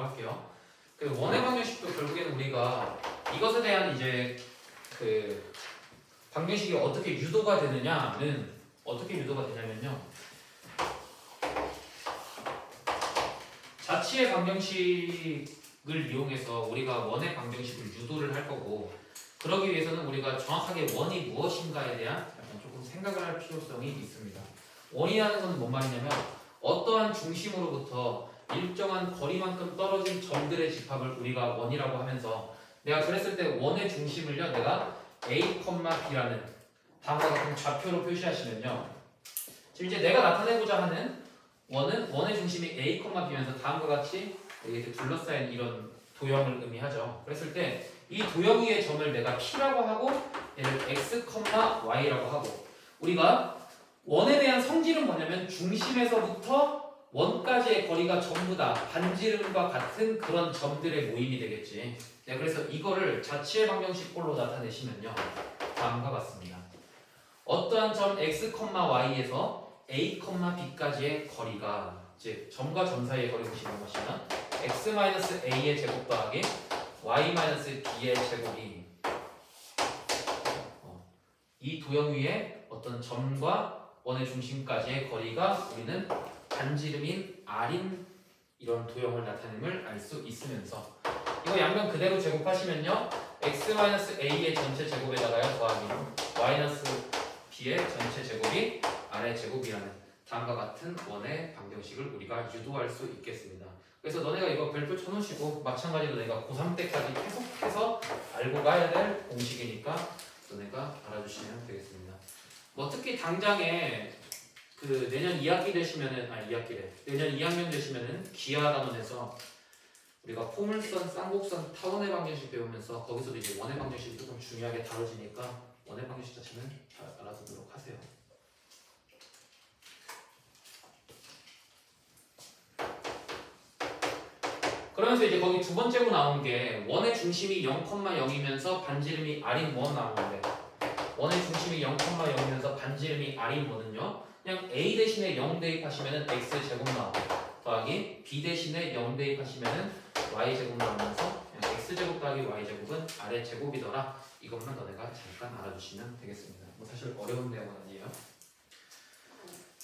할게요. 그 원의 방정식도 결국에는 우리가 이것에 대한 이제 그 방정식이 어떻게 유도가 되느냐는 어떻게 유도가 되냐면요. 자치의 방정식을 이용해서 우리가 원의 방정식을 유도를 할 거고 그러기 위해서는 우리가 정확하게 원이 무엇인가에 대한 조금 생각을 할 필요성이 있습니다. 원이라는 것은 뭔 말이냐면 어떠한 중심으로부터 일정한 거리만큼 떨어진 점들의 집합을 우리가 원이라고 하면서 내가 그랬을 때 원의 중심을요 내가 A, B라는 다음과 같은 좌표로 표시하시면요 지금 이제 내가 나타내고자 하는 원은 원의 중심이 A, B면서 다음과 같이 이렇게 둘러싸인 이런 도형을 의미하죠. 그랬을 때 이 도형 위의 점을 내가 P라고 하고 얘를 X, Y라고 하고 우리가 원에 대한 성질은 뭐냐면 중심에서부터 원까지의 거리가 전부 다 반지름과 같은 그런 점들의 모임이 되겠지. 네, 그래서 이거를 자치의 방정식꼴로 나타내시면요 다음과 같습니다. 어떠한 점 X, Y에서 A, B까지의 거리가 즉 점과 점 사이의 거리 보시는 것이면 X-A의 제곱 더하기 Y-B의 제곱이 이 도형 위에 어떤 점과 원의 중심까지의 거리가 우리는 반지름인 R인 이런 도형을 나타냄을 알 수 있으면서 이거 양변 그대로 제곱하시면요 X-A의 전체 제곱에다가요 더하기 Y-B의 전체 제곱이 R의 제곱이라는 다음과 같은 원의 방정식을 우리가 유도할 수 있겠습니다. 그래서 너네가 이거 별표 쳐놓으시고 마찬가지로 내가 고3 때까지 계속해서 알고 가야 될 공식이니까 너네가 알아주시면 되겠습니다. 뭐 특히 당장에 그 내년 2학기 되시면은 내년 2학년 되시면은 기하단원에서 우리가 포물선, 쌍곡선, 타원의 방정식 배우면서 거기서도 이제 원의 방정식이 조금 중요하게 다뤄지니까 원의 방정식 자체는 잘 알아두도록 하세요. 그러면서 이제 거기 두 번째로 나온 게 원의 중심이 0,0이면서 반지름이 R인 뭐 나오는데 원의 중심이 0,0이면서 반지름이 R인 뭐는요 그냥 A 대신에 0 대입하시면은 X제곱 나오고 더하기 B 대신에 0 대입하시면은 Y제곱 나오면서 그냥 X제곱 더하기 Y제곱은 R의 제곱이더라. 이것만 너네가 잠깐 알아주시면 되겠습니다. 뭐 사실 어려운 내용은 아니에요.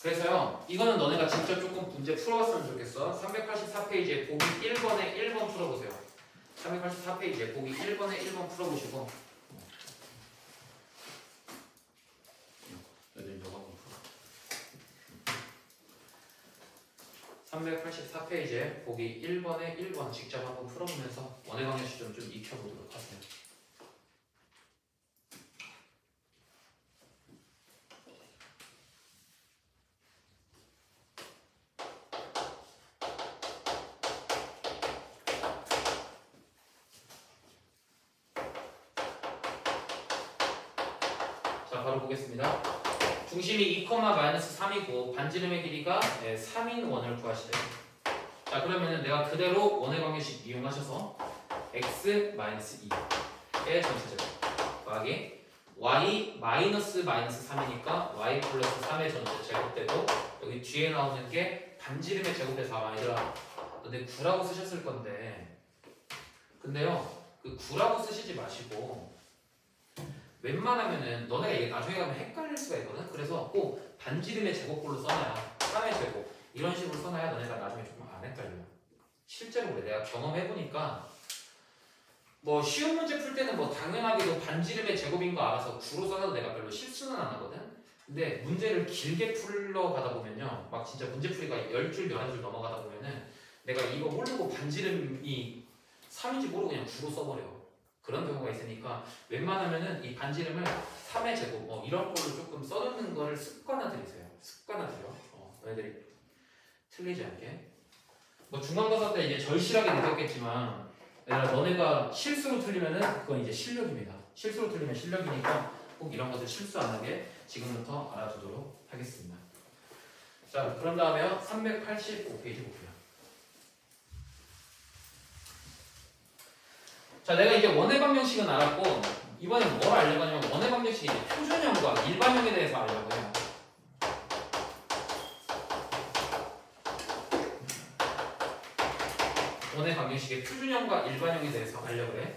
그래서요 이거는 너네가 직접 조금 문제 풀어봤으면 좋겠어. 384페이지에 보기 1번에 1번 풀어보세요. 384페이지에 보기 1번에 1번 풀어보시고 384페이지에 보기 1번에 1번 직접 한번 풀어보면서 원의 방정식 좀 익혀보도록 하세요. 자, 바로 보겠습니다. 중심이 2,-3이고 반지름의 길이가 3인 원을 구하시래요. 자 그러면은 내가 그대로 원의 방정식 이용하셔서 x-2의 전체 제곱 더하기 y-3이니까 y 플러스 3의 전체 제곱되고 여기 뒤에 나오는 게 반지름의 제곱의 4y더라. 근데 9라고 쓰셨을 건데 근데요 그 9라고 쓰시지 마시고 웬만하면은 너네가 이게 나중에 가면 헷갈릴 수가 있거든. 그래서 꼭 반지름의 제곱꼴로 써놔야 3의 제곱 이런 식으로 써놔야 너네가 나중에 조금 안 헷갈려요. 실제로 그래. 내가 경험해보니까 뭐 쉬운 문제 풀 때는 뭐 당연하게도 반지름의 제곱인 거 알아서 9로 써놔도 내가 별로 실수는 안 하거든. 근데 문제를 길게 풀러가다 보면요 막 진짜 문제풀이가 10줄 11줄 넘어가다 보면은 내가 이거 모르고 반지름이 3인지 모르고 그냥 9로 써버려. 그런 경우가 있으니까 웬만하면은 이 반지름을 3의 제곱 뭐 이런 걸로 조금 써놓는 거를 습관화들이세요. 습관화들여. 너희들이 틀리지 않게. 뭐 중간고사 때 이제 절실하게 느꼈겠지만 너네가 실수로 틀리면은 그건 이제 실력입니다. 실수로 틀리면 실력이니까 꼭 이런 것들 실수 안 하게 지금부터 알아두도록 하겠습니다. 자, 그런 다음에 385페이지 볼게요. 자, 내가 이제 원의 방정식은 알았고 이번엔 뭘 알려고 하냐면 원의 방정식이 이제 표준형과 일반형에 대해서 알려고 해요. 원의 방정식의 표준형과 일반형에 대해서 알려고 해.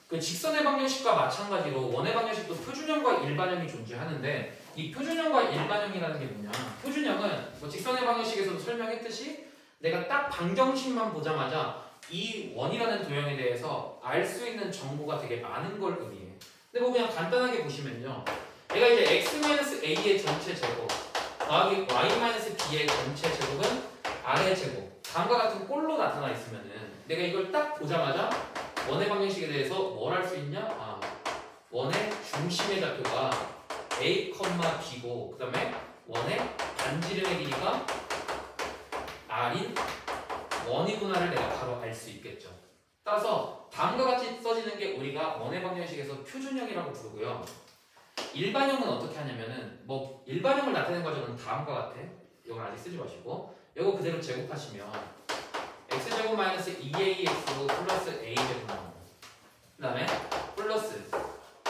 그 직선의 방정식과 마찬가지로 원의 방정식도 표준형과 일반형이 존재하는데 이 표준형과 일반형이라는 게 뭐냐? 표준형은 뭐 직선의 방정식에서도 설명했듯이 내가 딱 방정식만 보자마자 이 원이라는 도형에 대해서 알 수 있는 정보가 되게 많은 걸 의미해. 근데 뭐 그냥 간단하게 보시면요. 내가 이제 x-a의 전체 제곱 더하기 y-b의 전체 제곱은 r의 제곱 다음과 같은 꼴로 나타나 있으면은 내가 이걸 딱 보자마자 원의 방정식에 대해서 뭘 할 수 있냐? 원의 중심의 좌표가 a, b고 그 다음에 원의 반지름의 길이가 r인 원이구나를 내가 바로 알 수 있겠죠. 따라서 다음과 같이 써지는 게 우리가 원의 방정식에서 표준형이라고 부르고요. 일반형은 어떻게 하냐면은 뭐 일반형을 나타내는 과정은 다음과 같아. 이건 아직 쓰지 마시고 이거 그대로 제곱하시면 x제곱 마이너스 2ax 플러스 a제곱 나오고 그 다음에 플러스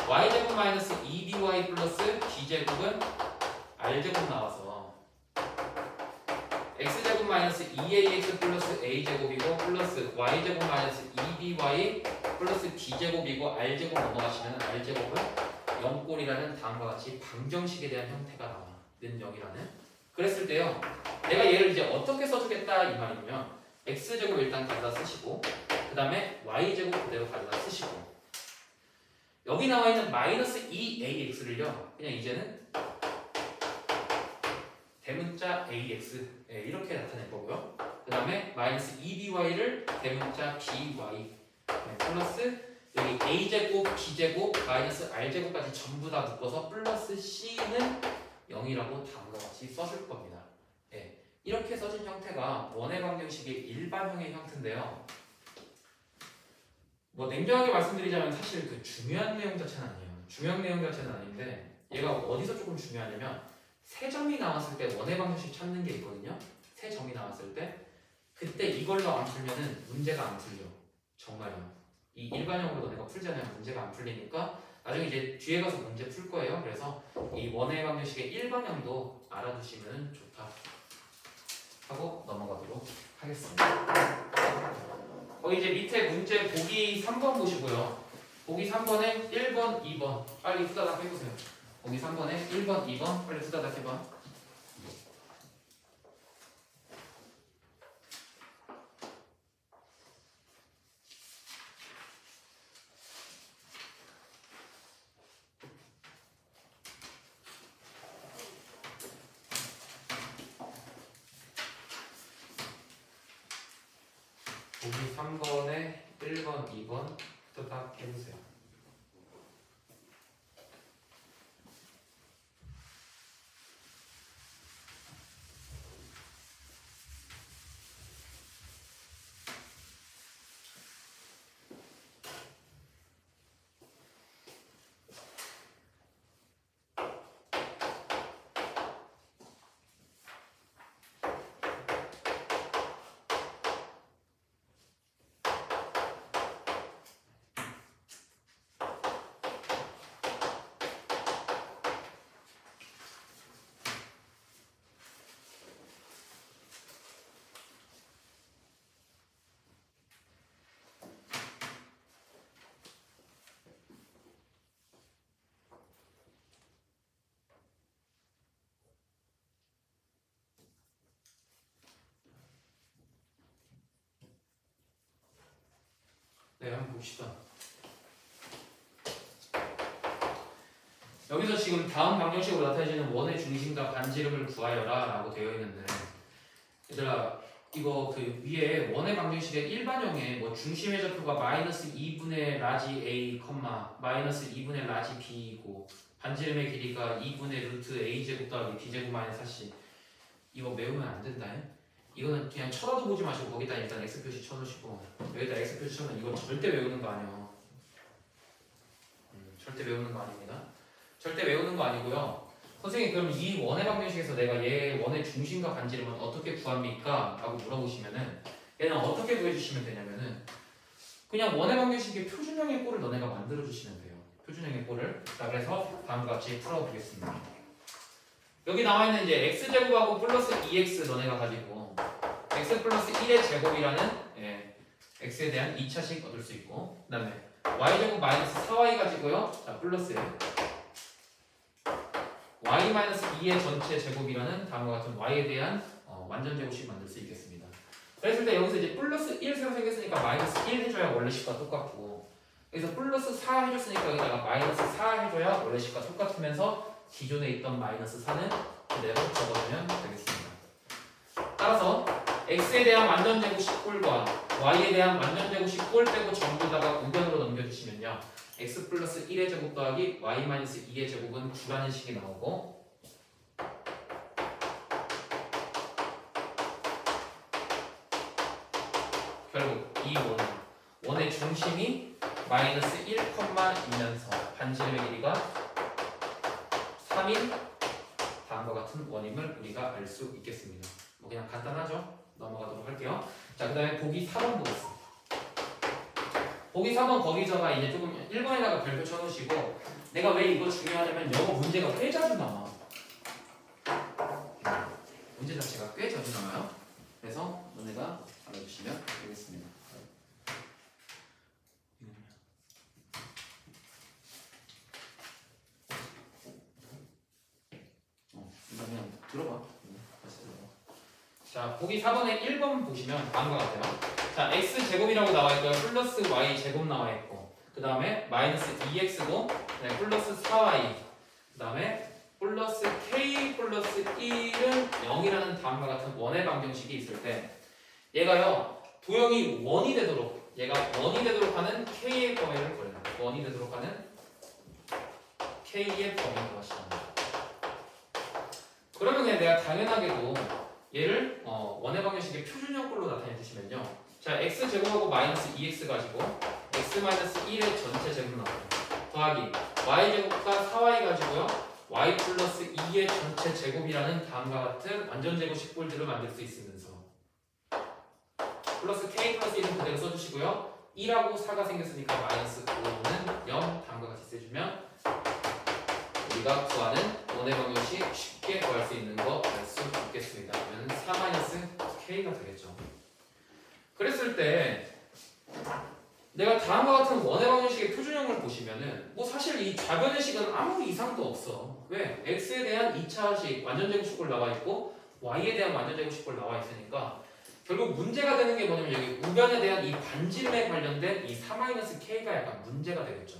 y제곱 마이너스 2by 플러스 b제곱은 r제곱 나와서 x제곱 마이너스 2ax 플러스 a제곱이고 플러스 y제곱 마이너스 2by 플러스 b제곱이고 r제곱 넘어가시면 r제곱은 0꼴이라는 다음과 같이 방정식에 대한 형태가 나와. 는 0이라는. 그랬을 때요. 내가 얘를 이제 어떻게 써주겠다 이 말이면 x제곱 일단 가져다 쓰시고 그 다음에 y제곱 그대로 가져다 쓰시고 여기 나와 있는 마이너스 2ax를요. 그냥 이제는 대문자 ax 이렇게 나타낼 거고요. 그 다음에 마이너스 2by를 대문자 by 플러스 여기 a제곱, b제곱, 마이너스 r제곱까지 전부 다 묶어서 플러스 c는 0이라고 다음과 같이 써줄 겁니다. 예, 이렇게 써진 형태가 원의 방정식의 일반형의 형태인데요. 뭐 냉정하게 말씀드리자면 사실 그 중요한 내용 자체는 아니에요. 중요한 내용 자체는 아닌데 얘가 어디서 조금 중요하냐면 세 점이 나왔을 때 원의 방정식 찾는 게 있거든요. 세 점이 나왔을 때 그때 이걸로 안 풀면은 문제가 안 풀려. 정말요. 이 일반형으로 너네가 풀잖아요. 문제가 안 풀리니까 나중에 이제 뒤에 가서 문제 풀 거예요. 그래서 이 원의 방정식의 일반형도 알아두시면 좋다 하고 넘어가도록 하겠습니다. 거기 이제 밑에 문제 보기 3번 보시고요. 보기 3번에 1번, 2번 빨리 후다닥 해보세요. 보기 3번에 1번, 2번 빨리 후다닥 해봐. 보기 3번에 1번, 2번 후다닥 해보세요. 네, 한번 봅시다. 여기서 지금 다음 방정식으로 나타내지는 원의 중심과 반지름을 구하여라 라고 되어 있는데 얘들아 이거 그 위에 원의 방정식의 일반형에 뭐 중심의 좌표가 마이너스 2분의 라지 a, 마이너스 2분의 라지 b이고 반지름의 길이가 2분의 루트 a제곱 더하기 b제곱 마이너스 4c 이거 외우면 안 된다. 이거는 그냥 쳐다도 보지 마시고 거기다 일단 X표시 쳐놓으시고 여기다 X표시 쳐놓으면 이거 절대 외우는 거 아니에요. 절대 외우는 거 아닙니다. 절대 외우는 거 아니고요. 선생님 그럼 이 원의 방정식에서 내가 얘 원의 중심과 반지름은 어떻게 구합니까? 라고 물어보시면은 얘는 어떻게 구해주시면 되냐면은 그냥 원의 방정식의 표준형의 꼴을 너네가 만들어주시면 돼요. 표준형의 꼴을. 자 그래서 다음과 같이 풀어보겠습니다. 여기 나와있는 이제 x제곱하고 플러스 2x 너네가 가지고 x 플러스 1의 제곱이라는 x에 대한 2차식 얻을 수 있고, 그 다음에 y제곱 마이너스 4y 가지고요. 자, 플러스 y 마이너스 2의 전체 제곱이라는 다음과 같은 y에 대한 완전 제곱식 만들 수 있겠습니다. 그랬을 때 여기서 이제 플러스 1 새로 생겼으니까 마이너스 1 해줘야 원래 식과 똑같고, 여기서 플러스 4 해줬으니까 여기다가 마이너스 4 해줘야 원래 식과 똑같으면서 기존에 있던 마이너스 4는 그대로 적어주면 되겠습니다. 따라서 x에 대한 완전 제곱식 꼴과 y에 대한 완전 제곱식 꼴 빼고 전부 다가 우변으로 넘겨주시면요, x 플러스 1의 제곱 더하기 y 마이너스 2의 제곱은 9라는 식이 나오고, 결국 이 원의 중심이 마이너스 1,2면서 반지름의 길이가 3인 다음과 같은 원임을 우리가 알 수 있겠습니다. 뭐 그냥 간단하죠? 넘어가도록 할게요. 자, 그 다음에 보기 4번 보겠습니다. 보기 4번 거기서가 이제 조금 1번에다가 별표 쳐놓으시고, 내가 왜 이거 중요하냐면 영어 문제가 꽤 자주 나와. 문제 자체가 꽤 자주 나와요. 그래서 너네가 알아주시면 되겠습니다. 이거 그냥 들어봐. 자, 보기 4번에 1번 보시면 다음과 같아요. 자, x제곱이라고 나와있고요. 플러스 y제곱 나와있고, 그 다음에 마이너스 2x고, 네, 플러스 4y, 그 다음에 플러스 k 플러스 1은 0이라는 다음과 같은 원의 방정식이 있을 때, 얘가요, 도형이 원이 되도록, 얘가 원이 되도록 하는 k의 범위를 구해요. 원이 되도록 하는 k의 범위를 구하시랍니다. 그러면 그냥 내가 당연하게도 얘를 원의 방정식의 표준형꼴로 나타내 주시면요, 자, x제곱하고 마이너스 2x 가지고 x 마이너스 1의 전체 제곱 나와요. 더하기 y제곱과 4y 가지고요, y 플러스 2의 전체 제곱이라는 다음과 같은 완전 제곱식 꼴들을 만들 수 있으면서, 플러스 k 플러스 1은 그대로 써주시고요, 1하고 4가 생겼으니까 마이너스 5는 0 다음과 같이 써주면 우리가 구하는 원의 방정식 쉽게 구할 수 있는 거 알 수 있겠습니다. 그러면 4-k가 되겠죠. 그랬을 때 내가 다음과 같은 원의 방정식의 표준형을 보시면은 뭐 사실 이 좌변의 식은 아무 이상도 없어. 왜? x에 대한 2차식 완전제곱식꼴 나와있고 y에 대한 완전제곱식꼴 나와있으니까 결국 문제가 되는 게 뭐냐면 여기 우변에 대한 이 반지름에 관련된 이 4-k가 약간 문제가 되겠죠.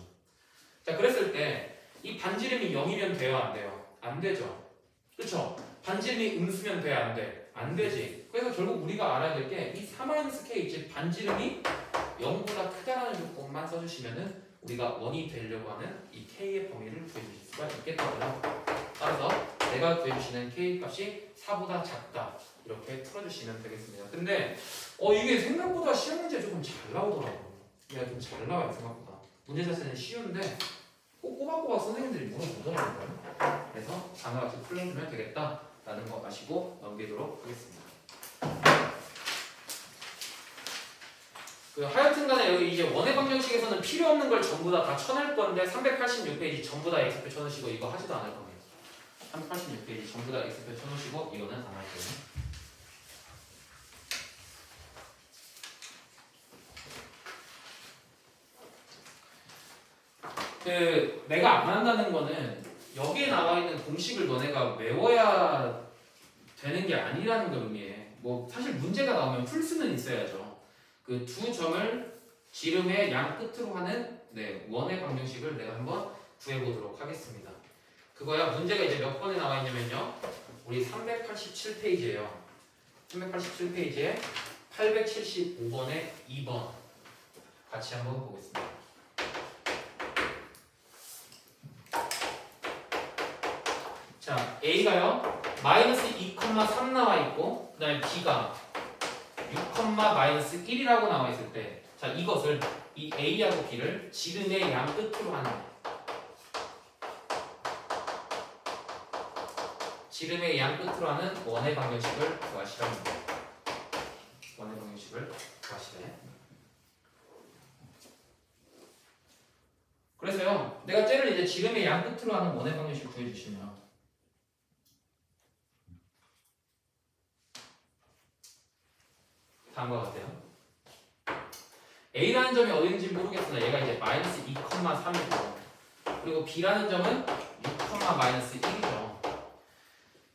자, 그랬을 때 이 반지름이 0이면 돼요, 안 돼요? 안 되죠. 그쵸? 반지름이 음수면 돼, 안 돼? 안 되지. 그래서 결국 우리가 알아야 될 게 이 4-k, 즉 반지름이 0보다 크다라는 조건만 써주시면은 우리가 원이 되려고 하는 이 k의 범위를 구해주실 수가 있겠다고요. 따라서 내가 구해주시는 k 값이 4보다 작다, 이렇게 풀어주시면 되겠습니다. 근데 이게 생각보다 시험 문제 조금 잘 나오더라고요. 얘가 좀 잘 나와요, 생각보다. 문제 자체는 쉬운데 꼭 꼬박꼬박 선생님들이 물어보더라고요. 그래서 다음과 같이 풀어주면 되겠다라는 거 아시고 넘기도록 하겠습니다. 하여튼간에 여기 이제 원의 방정식에서는 필요 없는 걸 전부 다 쳐낼 건데 386페이지 전부 다 x표 쳐놓으시고 이거 하지도 않을 겁니다. 386페이지 전부 다 x표 쳐놓으시고 이거는 안 할 거예요. 내가 안 한다는 거는 여기에 나와 있는 공식을 너네가 외워야 되는 게 아니라는 걸 의미해. 뭐 사실 문제가 나오면 풀 수는 있어야죠. 그 두 점을 지름의 양 끝으로 하는 원의 방정식을 내가 한번 구해보도록 하겠습니다. 그거야 문제가 이제 몇 번에 나와 있냐면요, 우리 387페이지예요. 387페이지에 875번에 2번 같이 한번 보겠습니다. 자, A가요 마이너스 2,3 나와 있고, 그 다음에 B가 6, 마이너스 1이라고 나와 있을 때, 자, 이것을 이 A하고 B를 지름의 양 끝으로 하는, 지름의 양 끝으로 하는 원의 방정식을 구하시랍니다. 원의 방정식을 구하시래. 그래서요, 내가 쟤를 이제 지름의 양 끝으로 하는 원의 방정식을 구해주시면 다음과 같아요. A라는 점이 어디 있는지 모르겠으나 얘가 이제 마이너스 2,3이고 그리고 B라는 점은 6,-1이죠.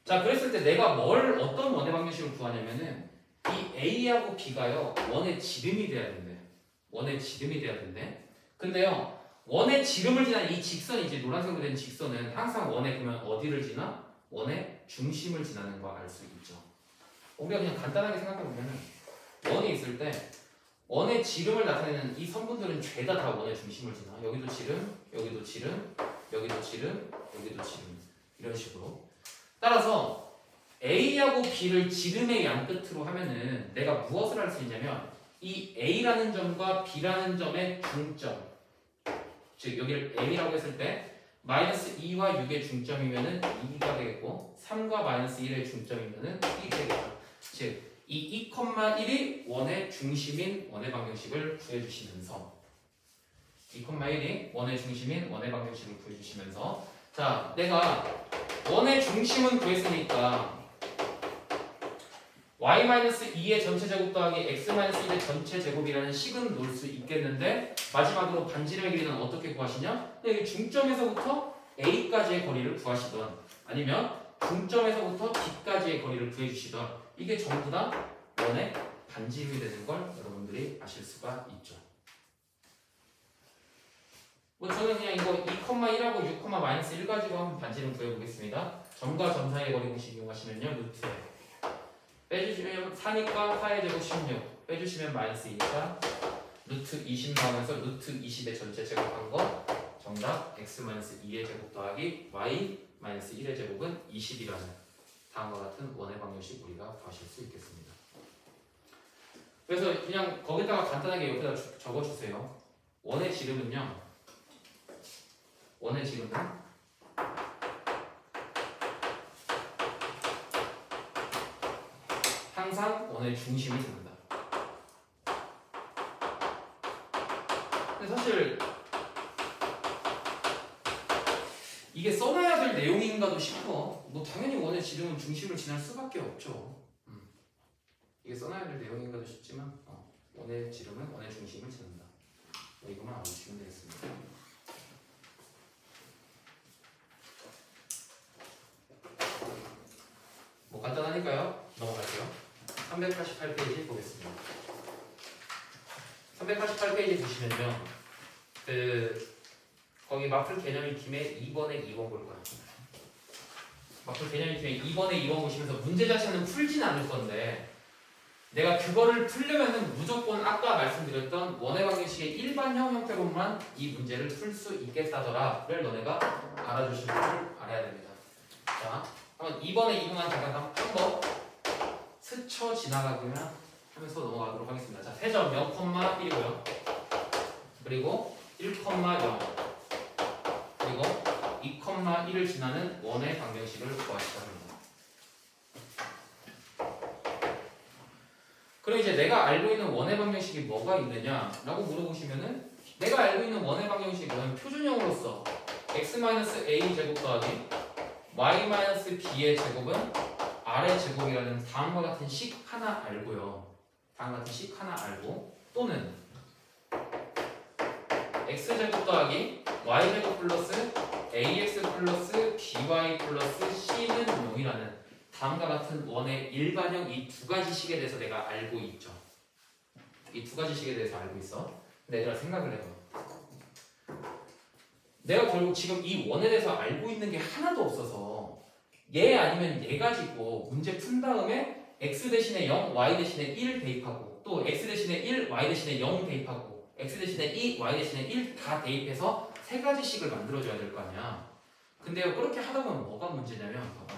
자, 그랬을 때 내가 어떤 원의 방정식을 구하냐면은 이 A하고 B가요 원의 지름이 돼야 된대. 원의 지름이 돼야 된대. 근데요 원의 지름을 지난 이 직선이 이제 노란색으로 된 직선은 항상 원의 그러면 어디를 지나? 원의 중심을 지나는 거 알 수 있죠. 우리가 그냥 간단하게 생각해보면 원이 있을 때 원의 지름을 나타내는 이 선분들은 죄다 다 원의 중심을 지나. 여기도 지름, 여기도 지름, 여기도 지름, 여기도 지름 이런 식으로. 따라서 A하고 B를 지름의 양끝으로 하면은 내가 무엇을 할 수 있냐면 이 A라는 점과 B라는 점의 중점, 즉 여기를 A라고 했을 때 마이너스 2와 6의 중점이면은 2가 되겠고 3과 마이너스 1의 중점이면은 1이 되겠죠. 즉 이 2,1이 원의 중심인 원의 방정식을 구해주시면서 2,1이 원의 중심인 원의 방정식을 구해주시면서 자, 내가 원의 중심은 구했으니까 y-2의 전체 제곱 더하기 x-1의 전체 제곱이라는 식은 놓을 수 있겠는데 마지막으로 반지름의 길이는 어떻게 구하시냐? 여기 중점에서부터 a까지의 거리를 구하시던 아니면 중점에서부터 b까지의 거리를 구해주시던 이게 전부 다 원의 반지름이 되는 걸 여러분들이 아실 수가 있죠. 뭐 저는 그냥 이거 2,1하고 6,-1 가지고 한번 반지름 구해보겠습니다. 점과 점 사이의 거리 공식 이용하시면요. 루트에 빼주시면 4니까 4의 제곱 16 빼주시면 마이너스 2니까 루트 20 나오면서 루트 20의 전체 제곱한 거 정답 x-2의 제곱 더하기 y-1의 제곱은 20이라는 다음과 같은 원의 방정식 우리가 구하실 수 있겠습니다. 그래서 그냥 거기다가 간단하게 옆에다 적어주세요. 원의 지름은요. 원의 지름은 항상 원의 중심을 지른다. 근데 사실 이게 써놔야 될 내용인가도 싶어. 뭐 당연히 원의 지름은 중심을 지날 수밖에 없죠. 이게 써놔야 될 내용인가도 싶지만 원의 지름은 원의 중심을 지른다. 이것만 알아주시면 되겠습니다. 뭐 간단하니까요. 넘어갈게요. 388페이지 보겠습니다. 388페이지 보시면요. 거기 마플 개념 익힘에 2번에 2번 볼 거예요. 마플 개념 익힘에 2번에 2번 보시면서 문제 자체는 풀진 않을 건데 내가 그거를 풀려면은 무조건 아까 말씀드렸던 원의 방정식의 일반형 형태로만 이 문제를 풀 수 있겠다더라를 너네가 알아주실 줄 알아야 됩니다. 자, 한번 2번에 2번만 잠깐 한번 스쳐 지나가기만 하면서 넘어가도록 하겠습니다. 자, 세점 0,1이고요. 그리고 1,0 그리고 2,1을 지나는 원의 방정식을 구하시다 합니다. 그럼 이제 내가 알고 있는 원의 방정식이 뭐가 있느냐라고 물어보시면은 내가 알고 있는 원의 방정식이 뭐냐면 표준형으로서 x-a 제곱 더하기 y-b의 제곱은 r의 제곱이라는 다음과 같은 식 하나 알고요. 다음과 같은 식 하나 알고 또는 x제곱 더하기 y제곱 플러스 ax 플러스 by 플러스 c는 0이라는 다음과 같은 원의 일반형 이 두 가지 식에 대해서 내가 알고 있죠. 이 두 가지 식에 대해서 알고 있어. 근데 얘들아 생각을 해봐. 내가 결국 지금 이 원에 대해서 알고 있는 게 하나도 없어서 얘 아니면 얘 가지고 문제 푼 다음에 x 대신에 0, y 대신에 1 대입하고 또 x 대신에 1, y 대신에 0 대입하고 x 대신에 2, y 대신에 1 다 대입해서 세 가지 식을 만들어줘야 될 거 아니야. 근데요 그렇게 하다 보면 뭐가 문제냐면 봐봐.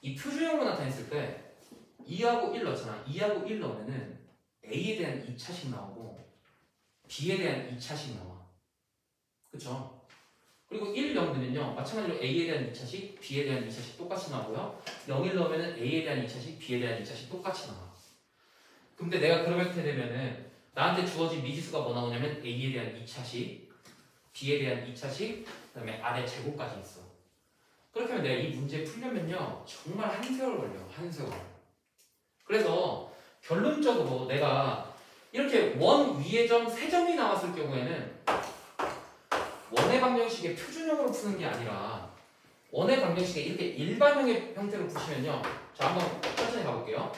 이 표준형으로 나타냈을 때 2하고 1 넣잖아. 2하고 1 넣으면은 A에 대한 2차식 나오고 B에 대한 2차식 나와. 그쵸? 그리고 1, 0 넣으면요 마찬가지로 A에 대한 2차식, B에 대한 2차식 똑같이 나오고요 0, 1 넣으면은 A에 대한 2차식, B에 대한 2차식 똑같이 나와. 근데 내가 그렇게 되면은 나한테 주어진 미지수가 뭐 나오냐면 A에 대한 2차식, B에 대한 2차식, 그 다음에 R의 제곱까지 있어. 그렇게 하면 내가 이 문제 풀려면요 정말 한 세월 걸려. 한 세월. 그래서 결론적으로 내가 이렇게 원 위에 점 세 점이 나왔을 경우에는 원의 방정식의 표준형으로 푸는 게 아니라 원의 방정식의 이렇게 일반형의 형태로 푸시면요. 자, 한번 천천히 가볼게요.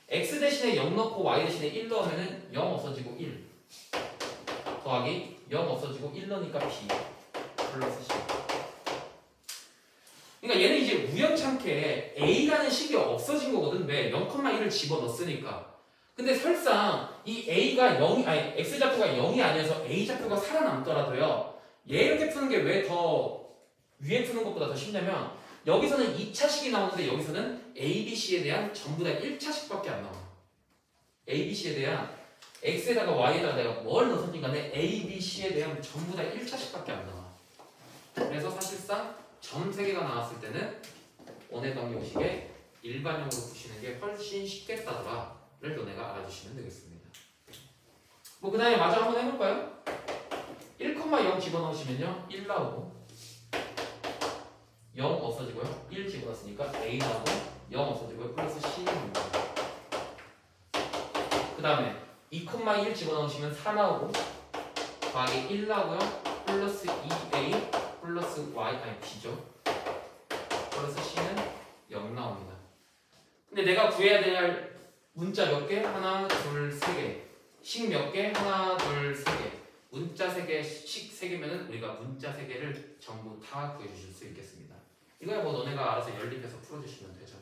x 대신에 0 넣고 y 대신에 1 넣으면은 0 없어지고 1 더하기 0 없어지고 1 넣으니까 b 플러스 c. 그러니까 얘는 이제 우연찮게 a라는 식이 없어진 거거든. 왜? 0,1을 집어넣었으니까. 근데 설상 이 a가 0이 아니 x좌표가 0이 아니어서 a좌표가 살아남더라도요. 얘 이렇게 푸는 게 왜 더 위에 푸는 것보다 더 쉽냐면 여기서는 2차식이 나오는데 여기서는 a, b, c에 대한 전부 다 1차식밖에 안 나와. a, b, c에 대한 x에다가 y에다가 내가 뭘 넣었든 간에 a, b, c에 대한 전부 다 1차식밖에 안 나와. 그래서 사실상 점 3개가 나왔을 때는 원의 방정식의 일반형으로 푸시는 게 훨씬 쉽겠다더라를 너네가 알아주시면 되겠습니다. 뭐 그 다음에 마저 한번 해볼까요? 1,0 집어넣으시면요 1 나오고 0 없어지고요 1 집어넣었으니까 a 나오고 0 없어지고요 플러스 c입니다. 그 다음에 2,1 집어넣으시면 4 나오고 더하기 1 나오고요 플러스 2a 플러스 y 아니 b죠. 플러스 c는 0 나옵니다. 근데 내가 구해야 될 문자 몇 개? 하나, 둘, 세 개. 식 몇 개? 하나, 둘, 세 개. 문자 3개, 식 3개면은 우리가 문자 3개를 전부 다 구해주실 수 있겠습니다. 이거야 뭐 너네가 알아서 연립해서 풀어주시면 되죠.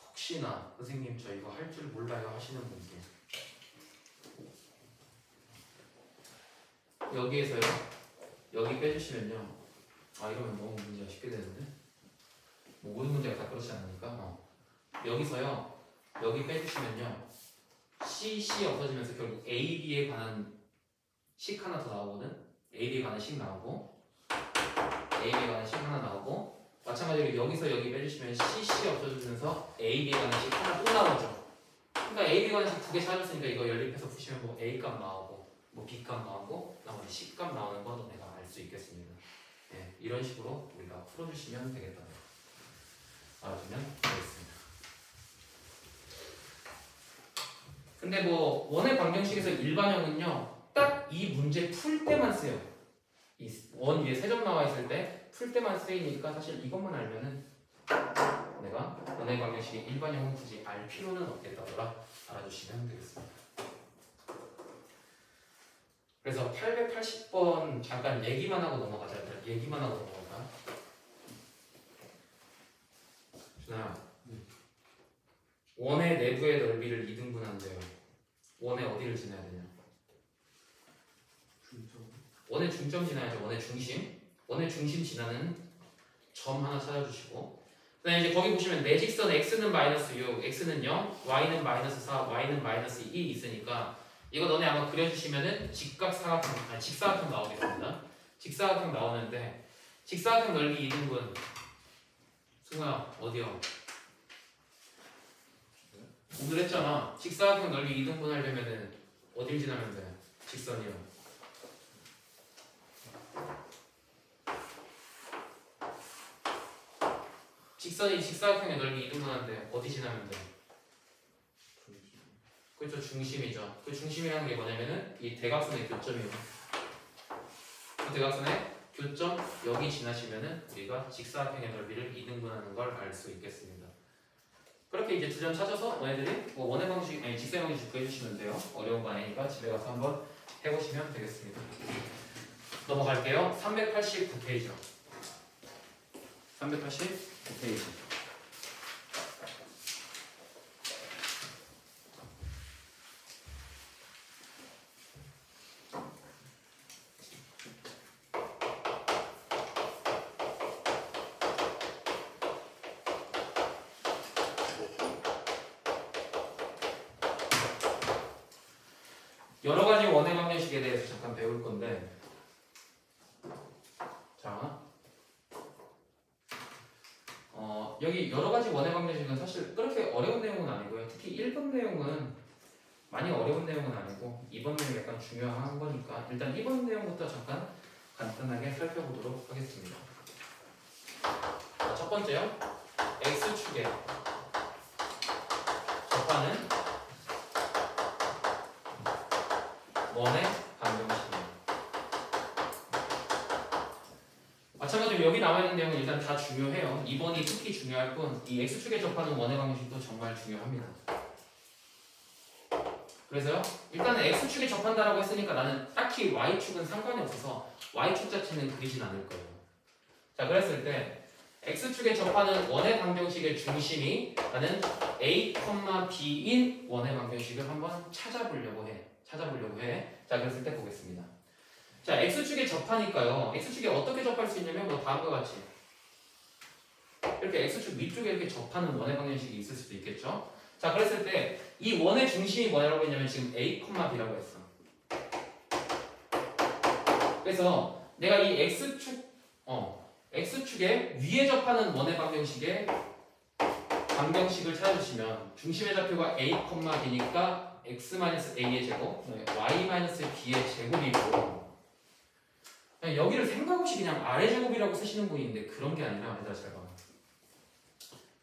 혹시나 선생님 저 이거 할 줄 몰라요 하시는 분들 여기에서요 여기 빼주시면요 아 이러면 너무 문제가 쉽게 되는데 뭐 모든 문제가 다 그렇지 않으니까 여기서요 여기 빼주시면요 C 없어지면서 결국 A, B에 관한 식 하나 더 나오거든. A, B에 관한 식 나오고 A, B에 관한 식 하나 나오고 마찬가지로 여기서 여기 빼주시면 C 없어지면서 A, B에 관한 식 하나 또 나오죠. 그러니까 A, B에 관한 식 2개 찾았으니까 이거 연립해서 푸시면 뭐 A 값 나오고 뭐 B 값 나오고 나머지 C 값 나오는 거 너네가 알 수 있겠습니다. 네, 이런 식으로 우리가 풀어주시면 되겠다. 알아주면 되겠습니다. 근데 뭐 원의 방정식에서 일반형은요 딱 이 문제 풀 때만 쓰여. 이 원 위에 3점 나와 있을 때 풀 때만 쓰이니까 사실 이것만 알면은 내가 원의 방정식의 일반형은 굳이 알 필요는 없겠다더라 알아주시면 되겠습니다. 그래서 880번 잠깐 얘기만 하고 넘어가자. 얘기만 하고 넘어갈까? 준아야 원의 내부의 넓이를 2등분한대요. 원의 어디를 지나야 되냐? 중점. 원의 중점 지나야죠. 원의 중심. 원의 중심 지나는 점 하나 찾아주시고 그 다음에 이제 거기 보시면 내 직선 x는 마이너스 6, x는 0, y는 마이너스 4, y는 마이너스 2 있으니까 이거 너네 아마 그려주시면은 직사각형 나오겠습니다. 직사각형 나오는데 직사각형 넓이 2등분 승우야 어디요? 오늘 했잖아. 직사각형 넓이 2등분 하려면은 어딜 지나면 돼? 직선이요. 직선이 직사각형의 넓이 2등분하는데 어디 지나면 돼? 그렇죠. 중심이죠. 그 중심이라는 게 뭐냐면은 이 대각선의 교점이요. 그 대각선의 교점 여기 지나시면은 우리가 직사각형의 넓이를 2등분하는 걸 알 수 있겠습니다. 그렇게 이제 2점 찾아서 너희들이 뭐 원의 방식 아니 직선의 방식 구해주시면 돼요. 어려운 거 아니니까 집에 가서 한번 해보시면 되겠습니다. 넘어갈게요. 389페이지요. 389페이지. 여러 가지 원의 방정식에 대해서 잠깐 배울 건데, 자, 여기 여러 가지 원의 방정식은 사실 그렇게 어려운 내용은 아니고요. 특히 1번 내용은 많이 어려운 내용은 아니고 2번 내용이 약간 중요한 거니까 일단 2번 내용부터 잠깐 간단하게 살펴보도록 하겠습니다. 자, 첫 번째요. X축의 접하는 원의 방정식이에요. 마찬가지로 여기 나와 있는 내용은 일단 다 중요해요. 2번이 특히 중요할 뿐 이 x축에 접하는 원의 방정식도 정말 중요합니다. 그래서요 일단은 x축에 접한다라고 했으니까 나는 딱히 y축은 상관이 없어서 y축 자체는 그리진 않을 거예요. 자 그랬을 때 x축에 접하는 원의 방정식의 중심이 나는 a, b인 원의 방정식을 한번 찾아보려고 해. 자 그랬을 때 보겠습니다. 자 x축에 접하니까요. x축에 어떻게 접할 수 있냐면 뭐 다음과 같이 이렇게 x축 위쪽에 이렇게 접하는 원의 방정식이 있을 수도 있겠죠. 자 그랬을 때 이 원의 중심이 뭐라고 했냐면 지금 a, b라고 했어. 그래서 내가 이 x축에 위에 접하는 원의 방정식의 방정식을 찾아주시면 중심의 좌표가 a, b니까 x-a의 제곱, y-b의 제곱이고 그냥 여기를 생각 없이 그냥 아래 제곱이라고 쓰시는 분이 있는데 그런 게 아니라 얘들아 잘 봐.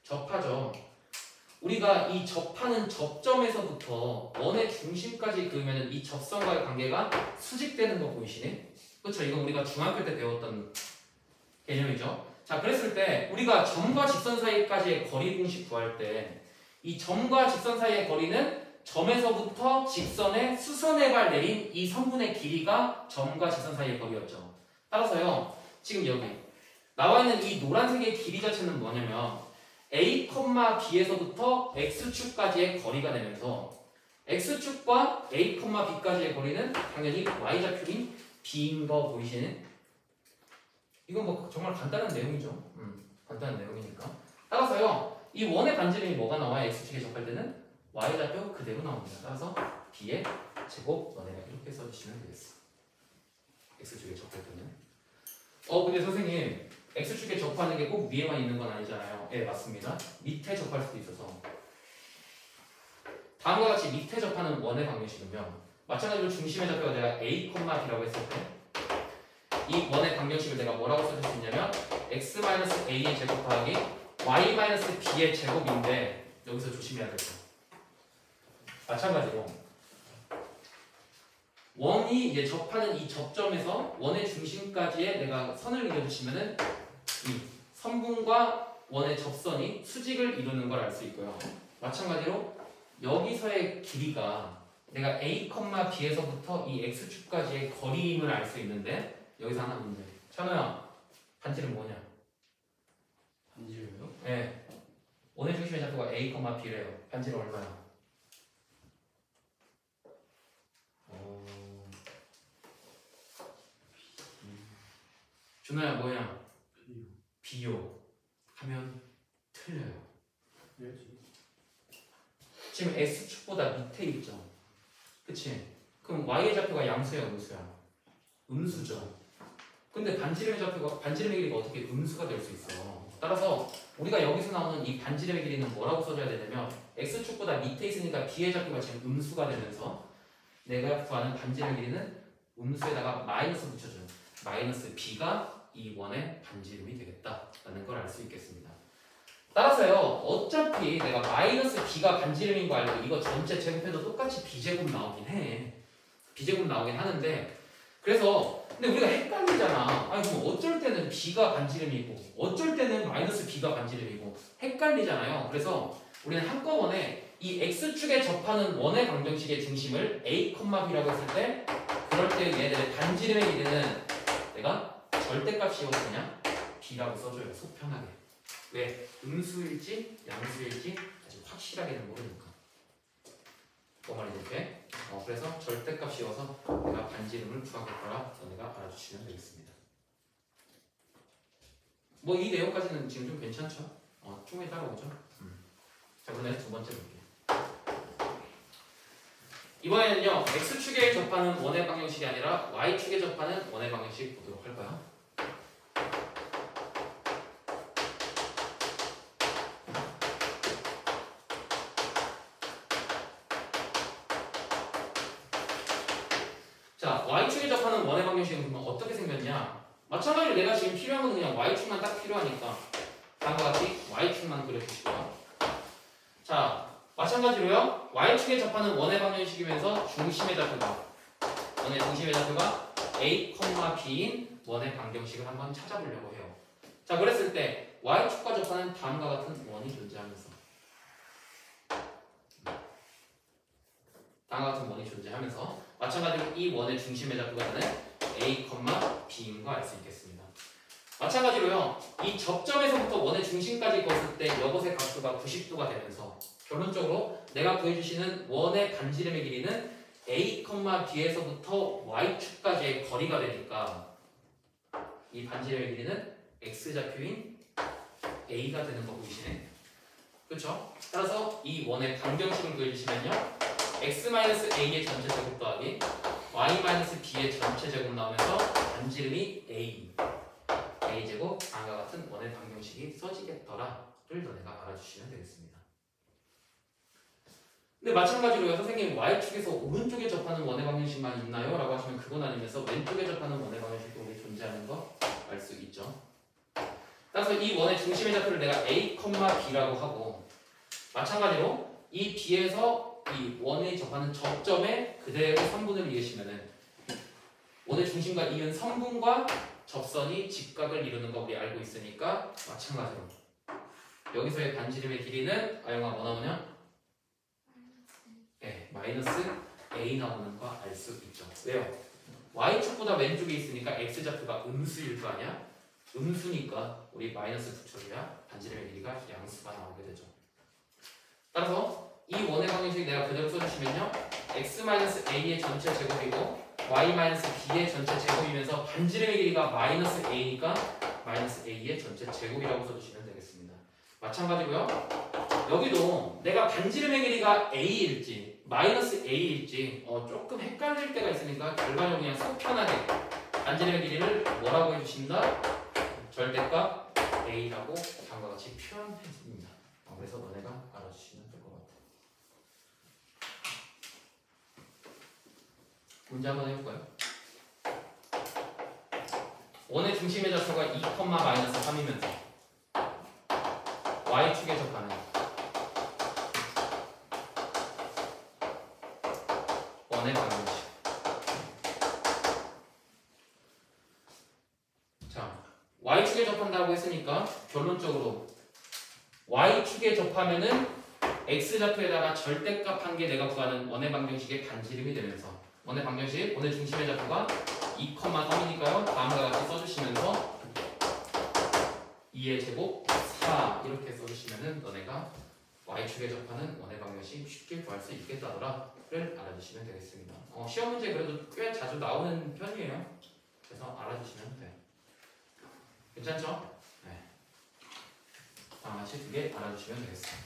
접하죠. 우리가 이 접하는 접점에서부터 원의 중심까지 그으면 이 접선과의 관계가 수직되는 거 보이시네? 그렇죠? 이건 우리가 중학교 때 배웠던 개념이죠. 자, 그랬을 때 우리가 점과 직선 사이까지의 거리 공식 구할 때 이 점과 직선 사이의 거리는 점에서부터 직선의 수선의 발 내린 이 선분의 길이가 점과 직선 사이의 거리였죠. 따라서요, 지금 여기 나와 있는 이 노란색의 길이 자체는 뭐냐면 a, b에서부터 x축까지의 거리가 되면서 x축과 a, b까지의 거리는 당연히 y좌표인 b인 거 보이시는? 이건 뭐 정말 간단한 내용이죠. 간단한 내용이니까. 따라서요, 이 원의 반지름이 뭐가 나와요? x축에 접할 때는 y좌표 그대로 나옵니다. 따라서 b의 제곱 너네가 이렇게 써주시면 되겠어. x축에 접할 때는. 근데 선생님 x축에 접하는 게 꼭 위에만 있는 건 아니잖아요. 예, 맞습니다. 밑에 접할 수도 있어서 다음과 같이 밑에 접하는 원의 방정식은요. 마찬가지로 중심의 좌표가 내가 a, b라고 했을 때 이 원의 방정식을 내가 뭐라고 써줄 수 있냐면 x-a의 제곱 더하기 y-b의 제곱인데 여기서 조심해야 될 거. 마찬가지로 원이 이제 접하는 이 접점에서 원의 중심까지의 내가 선을 그려주시면은 이 선분과 원의 접선이 수직을 이루는 걸 알 수 있고요. 마찬가지로 여기서의 길이가 내가 a, b에서부터 이 x축까지의 거리임을 알 수 있는데 여기서 하나 문제. 찬호야, 반지름 뭐냐? 반지름이요? 네. 원의 중심의 좌표가 a, b래요. 반지름 얼마야? 준호야 뭐야? 비요. 하면 틀려요. 지금 S축보다 밑에 있죠. 그치? 그럼 Y의 좌표가 양수야 음수야? 음수죠. 근데 반지름의 좌표가 반지름의 길이가 어떻게 음수가 될 수 있어? 따라서 우리가 여기서 나오는 이 반지름의 길이는 뭐라고 써줘야 되냐면 X축보다 밑에 있으니까 B의 좌표가 지금 음수가 되면서 내가 구하는 반지름의 길이는 음수에다가 마이너스 붙여줘요. 마이너스 B가 이 원의 반지름이 되겠다라는 걸 알 수 있겠습니다. 따라서요, 어차피 내가 마이너스 B가 반지름인 거 알고 이거 전체 제곱해도 똑같이 B제곱 나오긴 해. B제곱 나오긴 하는데 그래서 근데 우리가 헷갈리잖아. 아니 그럼 어쩔 때는 B가 반지름이고 어쩔 때는 마이너스 B가 반지름이고 헷갈리잖아요. 그래서 우리는 한꺼번에 이 X축에 접하는 원의 방정식의 중심을 A, B라고 했을 때 그럴 때 얘들의 반지름의 길이는 내가 절대값이어서 그냥 B라고 써줘요. 속 편하게. 왜? 음수일지 양수일지 아직 확실하게는 모르니까. 뭐 말인지 이렇게? 그래서 절대값이어서 내가 반지름을 구하길 거라 너네가 알아주시면 되겠습니다. 뭐 이 내용까지는 지금 좀 괜찮죠? 충분히 따라오죠? 자, 그러면 두 번째 볼게요. 이번에는요, X축에 접하는 원의 방정식이 아니라 Y축에 접하는 원의 방정식 보도록 할까요? 자, Y축에 접하는 원의 방정식은 그러면 어떻게 생겼냐? 마찬가지로 내가 지금 필요한 건 그냥 Y축만 딱 필요하니까 다음과 같이 Y축만 그려주시고요. 자, 마찬가지로요. Y축에 접하는 원의 방정식이면서 중심의 좌표가 원의 중심의 좌표가 A, B인 원의 방정식을 한번 찾아보려고 해요. 자, 그랬을 때 y축과 접하는 다음과 같은 원이 존재하면서 마찬가지로 이 원의 중심의 좌표가 되는 A, B인 거 알 수 있겠습니다. 마찬가지로요, 이 접점에서부터 원의 중심까지 그었을 때 이것의 각도가 90도가 되면서 결론적으로 내가 구해주시는 원의 반지름의 길이는 A, B에서부터 Y축까지의 거리가 되니까 이 반지름의 길이는 X좌표인 A가 되는 거 보이시네? 그렇죠? 따라서 이 원의 방정식을 구해주시면요, X-A의 전체 제곱 더하기 Y-B의 전체 제곱 나오면서 반지름이 A제곱 다음과 같은 원의 방정식이 써지겠더라를 너네가 알아주시면 되겠습니다. 근데 마찬가지로요, 선생님 Y축에서 오른쪽에 접하는 원의 방정식만 있나요? 라고 하시면 그건 아니면서 왼쪽에 접하는 원의 방정식도 우리 존재하는 거 알 수 있죠. 따라서 이 원의 중심의 좌표를 내가 A, B라고 하고 마찬가지로 이 B에서 이 원에 접하는 접점에 그대로 선분을 이으시면은 원의 중심과 이은 선분과 접선이 직각을 이루는 거 우리 알고 있으니까 마찬가지로 여기서의 반지름의 길이는 아영아 뭐 나오냐? 네, 마이너스 A 나오는 거 알 수 있죠. 왜요? Y축보다 왼쪽에 있으니까 X좌표가 음수일 거 아니야? 음수니까 우리 마이너스 붙여줘야 반지름의 길이가 양수가 나오게 되죠. 따라서 이 원의 방정식 내가 그대로 써주시면요, X-A의 전체 제곱이고 Y-B의 전체 제곱이면서 반지름의 길이가 마이너스 A니까 마이너스 A의 전체 제곱이라고 써주시면 되겠습니다. 마찬가지고요, 여기도 내가 반지름의 길이가 A일지 마이너스 A일지 조금 헷갈릴 때가 있으니까 결과적으로 그냥 속 편하게 반지름의 길이를 뭐라고 해주신다? 절대값 A라고 다음과 같이 표현해줍니다. 그래서 너네가 알아주시면 될 것 같아요. 문제 한번 해볼까요? 원의 중심의 좌표가 2,-3이면서 Y축에 접하는 원의 방정식. 자, Y축에 접한다고 했으니까 결론적으로 Y축에 접하면은 X좌표에다가 절대값 한 개 내가 구하는 원의 방정식의 반지름이 되면서 원의 방정식, 원의 중심의 좌표가 2,3이니까요. 다음과 같이 써주시면서 2의 제곱 4 이렇게 써주시면은 너네가 Y축에 접하는 원의 방정식 쉽게 구할 수 있겠다더라를 알아주시면 되겠습니다. 시험 문제 그래도 꽤 자주 나오는 편이에요. 그래서 알아주시면 돼요. 괜찮죠? 네. 다음 같이 두 개 알아주시면 되겠습니다.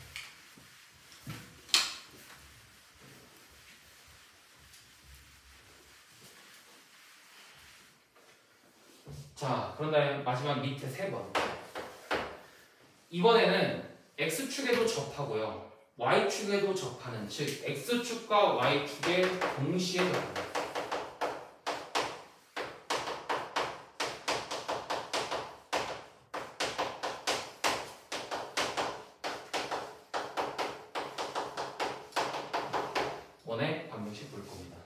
자, 그런 다음에 마지막 밑에 3번. 이번에는 X축에도 접하고요, Y축에도 접하는, 즉 X축과 Y축에 동시에 접하는 원의 방정식 볼 겁니다.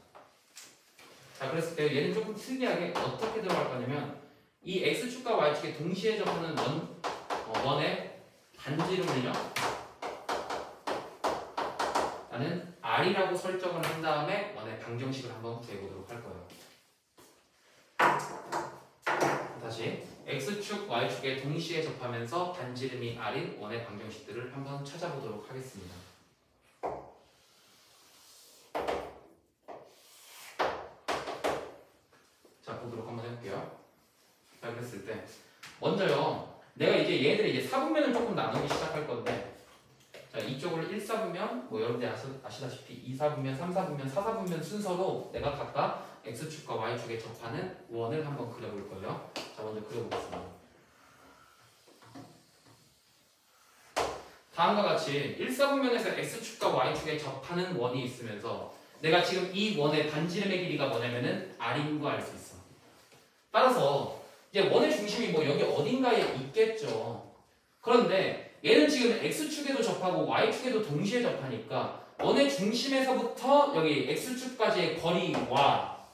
자, 그랬을 때 얘는 조금 특이하게 어떻게 들어갈 거냐면 이 X축과 Y축에 동시에 접하는 원의 반지름을요, 나는 R이라고 설정을 한 다음에 원의 방정식을 한번 구해보도록 할 거예요. 다시 X축, Y축에 동시에 접하면서 반지름이 R인 원의 방정식들을 한번 찾아보도록 하겠습니다. 자, 보도록 한번 해볼게요. 자, 그랬을 때 먼저요, 내가 이제 얘네들이 이제 사분면을 조금 나누기 시작할 건데, 자, 이쪽을 1사분면, 뭐 여러분들 아시다시피 2사분면, 3사분면, 4사분면 순서로 내가 각각 X축과 Y축에 접하는 원을 한번 그려볼 거예요. 자, 먼저 그려보겠습니다. 다음과 같이 1사분면에서 X축과 Y축에 접하는 원이 있으면서 내가 지금 이 원의 반지름의 길이가 뭐냐면은 R인 거 알 수 있어. 따라서 이제 원의 중심이 뭐 여기 어딘가에 있겠죠. 그런데 얘는 지금 X축에도 접하고 Y축에도 동시에 접하니까 원의 중심에서부터 여기 X축까지의 거리와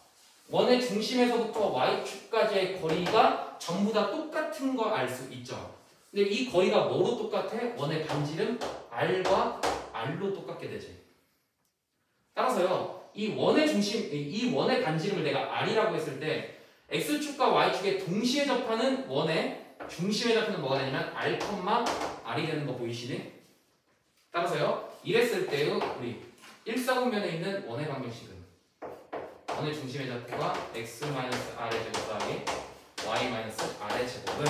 원의 중심에서부터 y축까지의 거리가 전부 다 똑같은 거 알 수 있죠. 근데 이 거리가 뭐로 똑같아? 원의 반지름 r과 r로 똑같게 되지. 따라서요, 이 원의 반지름을 내가 r이라고 했을 때 x축과 y축에 동시에 접하는 원의 중심에 접하는 뭐가 되냐면 r, r이 되는 거 보이시네? 따라서요, 이랬을 때의 우리 1사분면에 있는 원의 방정식은 원의 중심의 좌표가 x-r의 제곱 더하기 y-r의 제곱은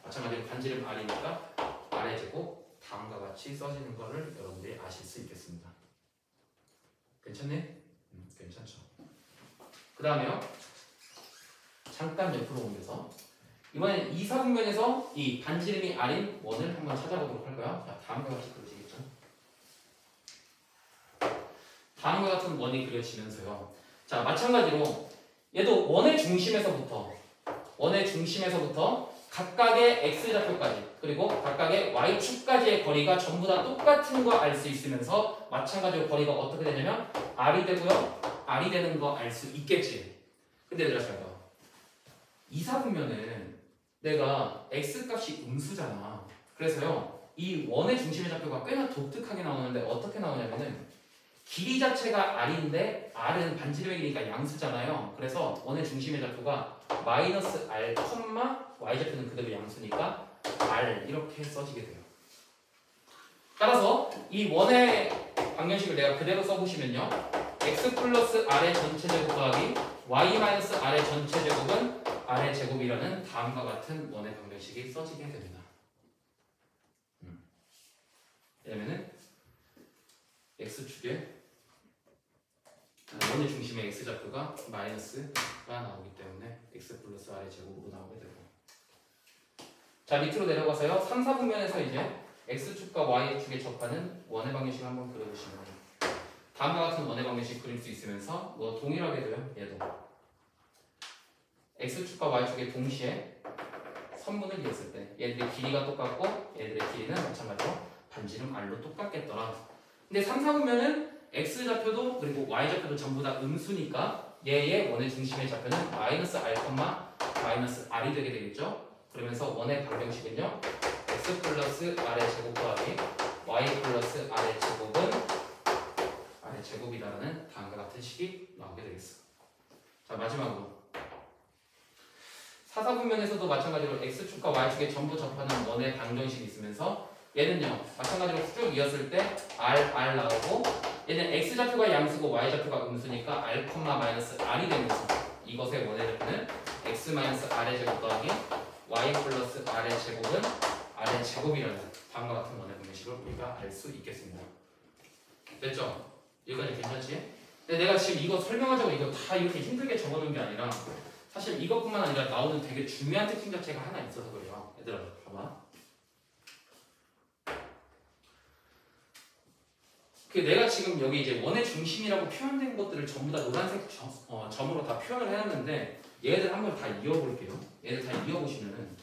마찬가지로 반지름 r이니까 r의 제곱 다음과 같이 써지는 것을 여러분들이 아실 수 있겠습니다. 괜찮네? 괜찮죠. 그 다음에요, 잠깐 옆으로 옮겨서 이번엔 2사분면에서 이 반지름이 r인 원을 한번 찾아보도록 할까요? 자, 다음과 같이 그려지겠죠. 다음과 같은 원이 그려지면서요, 자, 마찬가지로 얘도 원의 중심에서부터 각각의 x좌표까지 그리고 각각의 y축까지의 거리가 전부 다 똑같은 거 알 수 있으면서 마찬가지로 거리가 어떻게 되냐면 r이 되고요, r이 되는 거 알 수 있겠지. 근데 얘들아 잘 봐. 이사분면은 내가 x값이 음수잖아. 그래서요, 이 원의 중심의 좌표가 꽤나 독특하게 나오는데 어떻게 나오냐면은 길이 자체가 r인데 r은 반지름의 길이니까 양수잖아요. 그래서 원의 중심의 좌표가 마이너스 r, y좌표는 그대로 양수니까 r 이렇게 써지게 돼요. 따라서 이 원의 방정식을 내가 그대로 써보시면요, x 플러스 r의 전체 제곱 더하기 y 마이너스 r의 전체 제곱은 r의 제곱이라는 다음과 같은 원의 방정식이 써지게 됩니다. 왜냐면은 x축에 원의 중심의 x좌표가 마이너스가 나오기 때문에 x 플러스 r의 제곱으로 나오게 되고, 자, 밑으로 내려가서요, 3, 4분면에서 이제 x축과 y축에 접하는 원의 방정식을 한번 그려보시면 다음과 같은 원의 방정식 그릴 수 있으면서 뭐 동일하게도요, 얘도 x축과 y축에 동시에 선분을 이었을 때 얘들의 길이가 똑같고 얘들의 길이는 마찬가지로 반지름 r로 똑같겠더라. 근데 3, 4분면은 x좌표도 그리고 y좌표도 전부 다 음수니까 얘의 원의 중심의 좌표는 마이너스 r, 마이너스 r이 되게 되겠죠. 그러면서 원의 방정식은요, x 플러스 r의 제곱 더하기 y 플러스 r의 제곱은 r의 제곱이라는 다음과 같은 식이 나오게 되겠어. 자, 마지막으로 4, 4분면에서도 마찬가지로 x축과 y축에 전부 접하는 원의 방정식이 있으면서 얘는요, 마찬가지로 쭉 이었을 때 r 나오고, 얘는 x좌표가 양수고 y좌표가 음수니까 r, 마이너스 r이 되면서 이것의 원의 좌표는 x 마이너스 r의 제곱 더하기 y 플러스 r의 제곱은 r의 제곱이라는 다음과 같은 원의 방정식을 우리가 알 수 있겠습니다. 됐죠? 여기까지 괜찮지? 근데 내가 지금 이거 설명하자고 이거 다 이렇게 힘들게 적어놓은 게 아니라 사실 이것뿐만 아니라 나오는 되게 중요한 특징 자체가 하나 있어서 그래요. 얘들아 봐봐. 내가 지금 여기 이제 원의 중심이라고 표현된 것들을 전부 다 노란색 점으로 다 표현을 해놨는데 얘들 한번 다 이어볼게요. 얘들 다 이어보시면은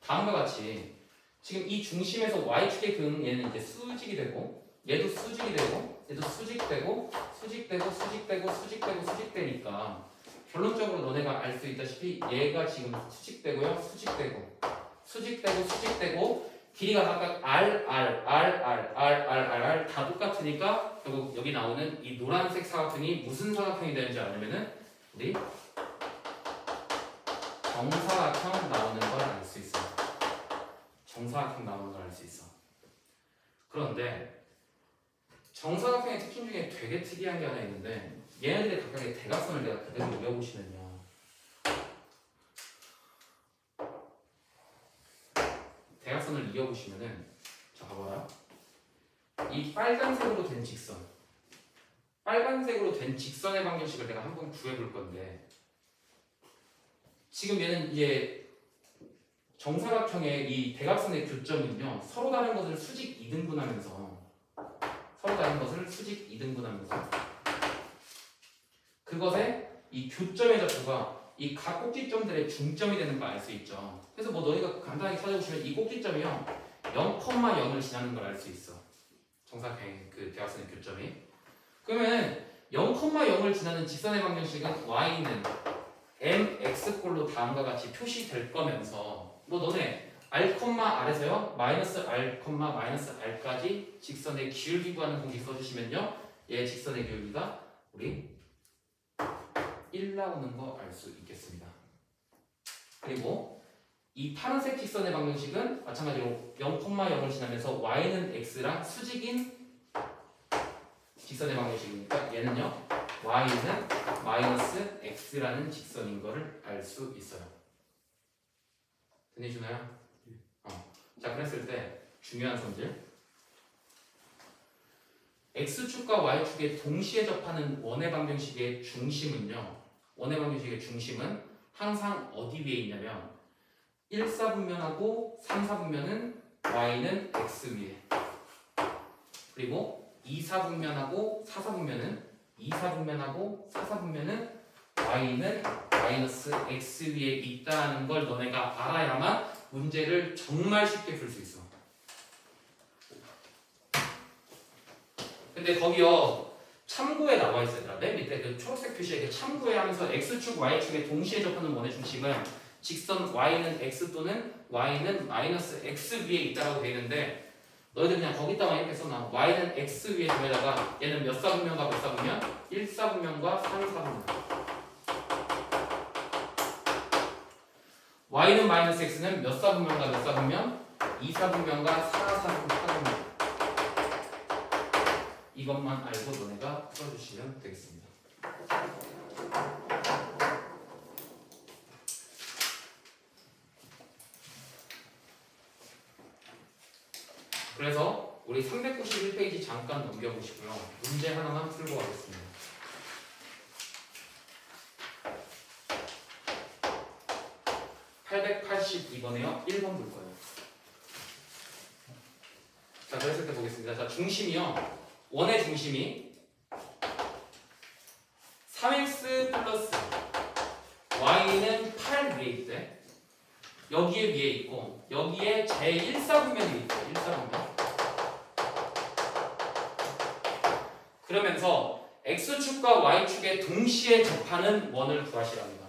다음과 같이 지금 이 중심에서 y축의 근 얘는 이제 수직이 되고 얘도 수직이 되고 얘도 수직되고 수직되고 수직되고 수직되고 수직되니까 결론적으로 너네가 알 수 있다시피 얘가 지금 수직되고요, 수직되고 수직되고 수직되고 길이가 각각 r 다 똑같으니까 결국 여기 나오는 이 노란색 사각형이 무슨 사각형이 되는지 알려면은 우리 정사각형 나오는 걸 알 수 있어. 정사각형 나오는 걸 알 수 있어. 그런데 정사각형의 특징 중에 되게 특이한 게 하나 있는데 얘네들의 각각의 대각선을 내가 그대로 그려보시면요, 대각선을 이어보시면은 자 봐봐요. 이 빨간색으로 된 직선, 빨간색으로 된 직선의 방정식을 내가 한번 구해볼 건데 지금 얘는 이제 정사각형의 이 대각선의 교점은요, 서로 다른 것을 수직 2등분하면서 그것의 이 교점의 좌표가 이 각 꼭지점들의 중점이 되는 걸 알 수 있죠. 그래서 뭐 너희가 간단하게 찾아보시면 이 꼭지점이요 0,0을 지나는 걸 알 수 있어. 정사각형의 그 대각선의 교점이. 그러면 0,0을 지나는 직선의 방정식은 y는 mx꼴로 다음과 같이 표시될 거면서 너네 r,r에서요 마이너스 r, 마이너스 r까지 직선의 기울기 구하는 공식 써주시면요 얘 직선의 기울기가 우리 1 나오는 거 알 수 있겠습니다. 그리고 이 파란색 직선의 방정식은 마찬가지로 0,0을 지나면서 y는 x랑 수직인 직선의 방정식이니까 얘는요 y는 마이너스 x라는 직선인 거를 알 수 있어요. 들리시나요? 자, 그랬을 때 중요한 성질 x축과 y축에 동시에 접하는 원의 방정식의 중심은요 원의 방정식의 중심은 항상 어디 위에 있냐면 1사분면하고 3사분면은 y는 x 위에 그리고 2사분면하고 4사분면은 2사분면하고 4사분면은 y는 마이너스 x 위에 있다는 걸 너네가 알아야만 문제를 정말 쉽게 풀 수 있어. 근데 거기요 참고에 나와 있어요. 맨 밑에 그 초록색 표시에 참고에 하면서 x축, y축에 동시에 접하는 원의 중심은 직선 y는 x 또는 y는 마이너스 x 위에 있다라고 되어 있는데 너희들 그냥 거기다가 이렇게 써놔. y는 x 위에 점에다가 얘는 몇 사분면과 몇 사분면? 1사분면과 3사분면. y는 마이너스 x는 몇 사분면과 몇 사분면? 2사분면과 4사분면. 이것만 알고 너네가 풀어주시면 되겠습니다. 그래서 우리 391페이지 잠깐 넘겨보시고요. 문제 하나만 풀고 가겠습니다. (882번에요) 1번 볼 거예요. 자, 그랬을 때 보겠습니다. 자, 중심이요. 원의 중심이 3x 플러스 y는 8 위에 있대. 여기에 위에 있고 여기에 제1사분면이 있대. 1사분면. 그러면서 x축과 y축에 동시에 접하는 원을 구하시랍니다.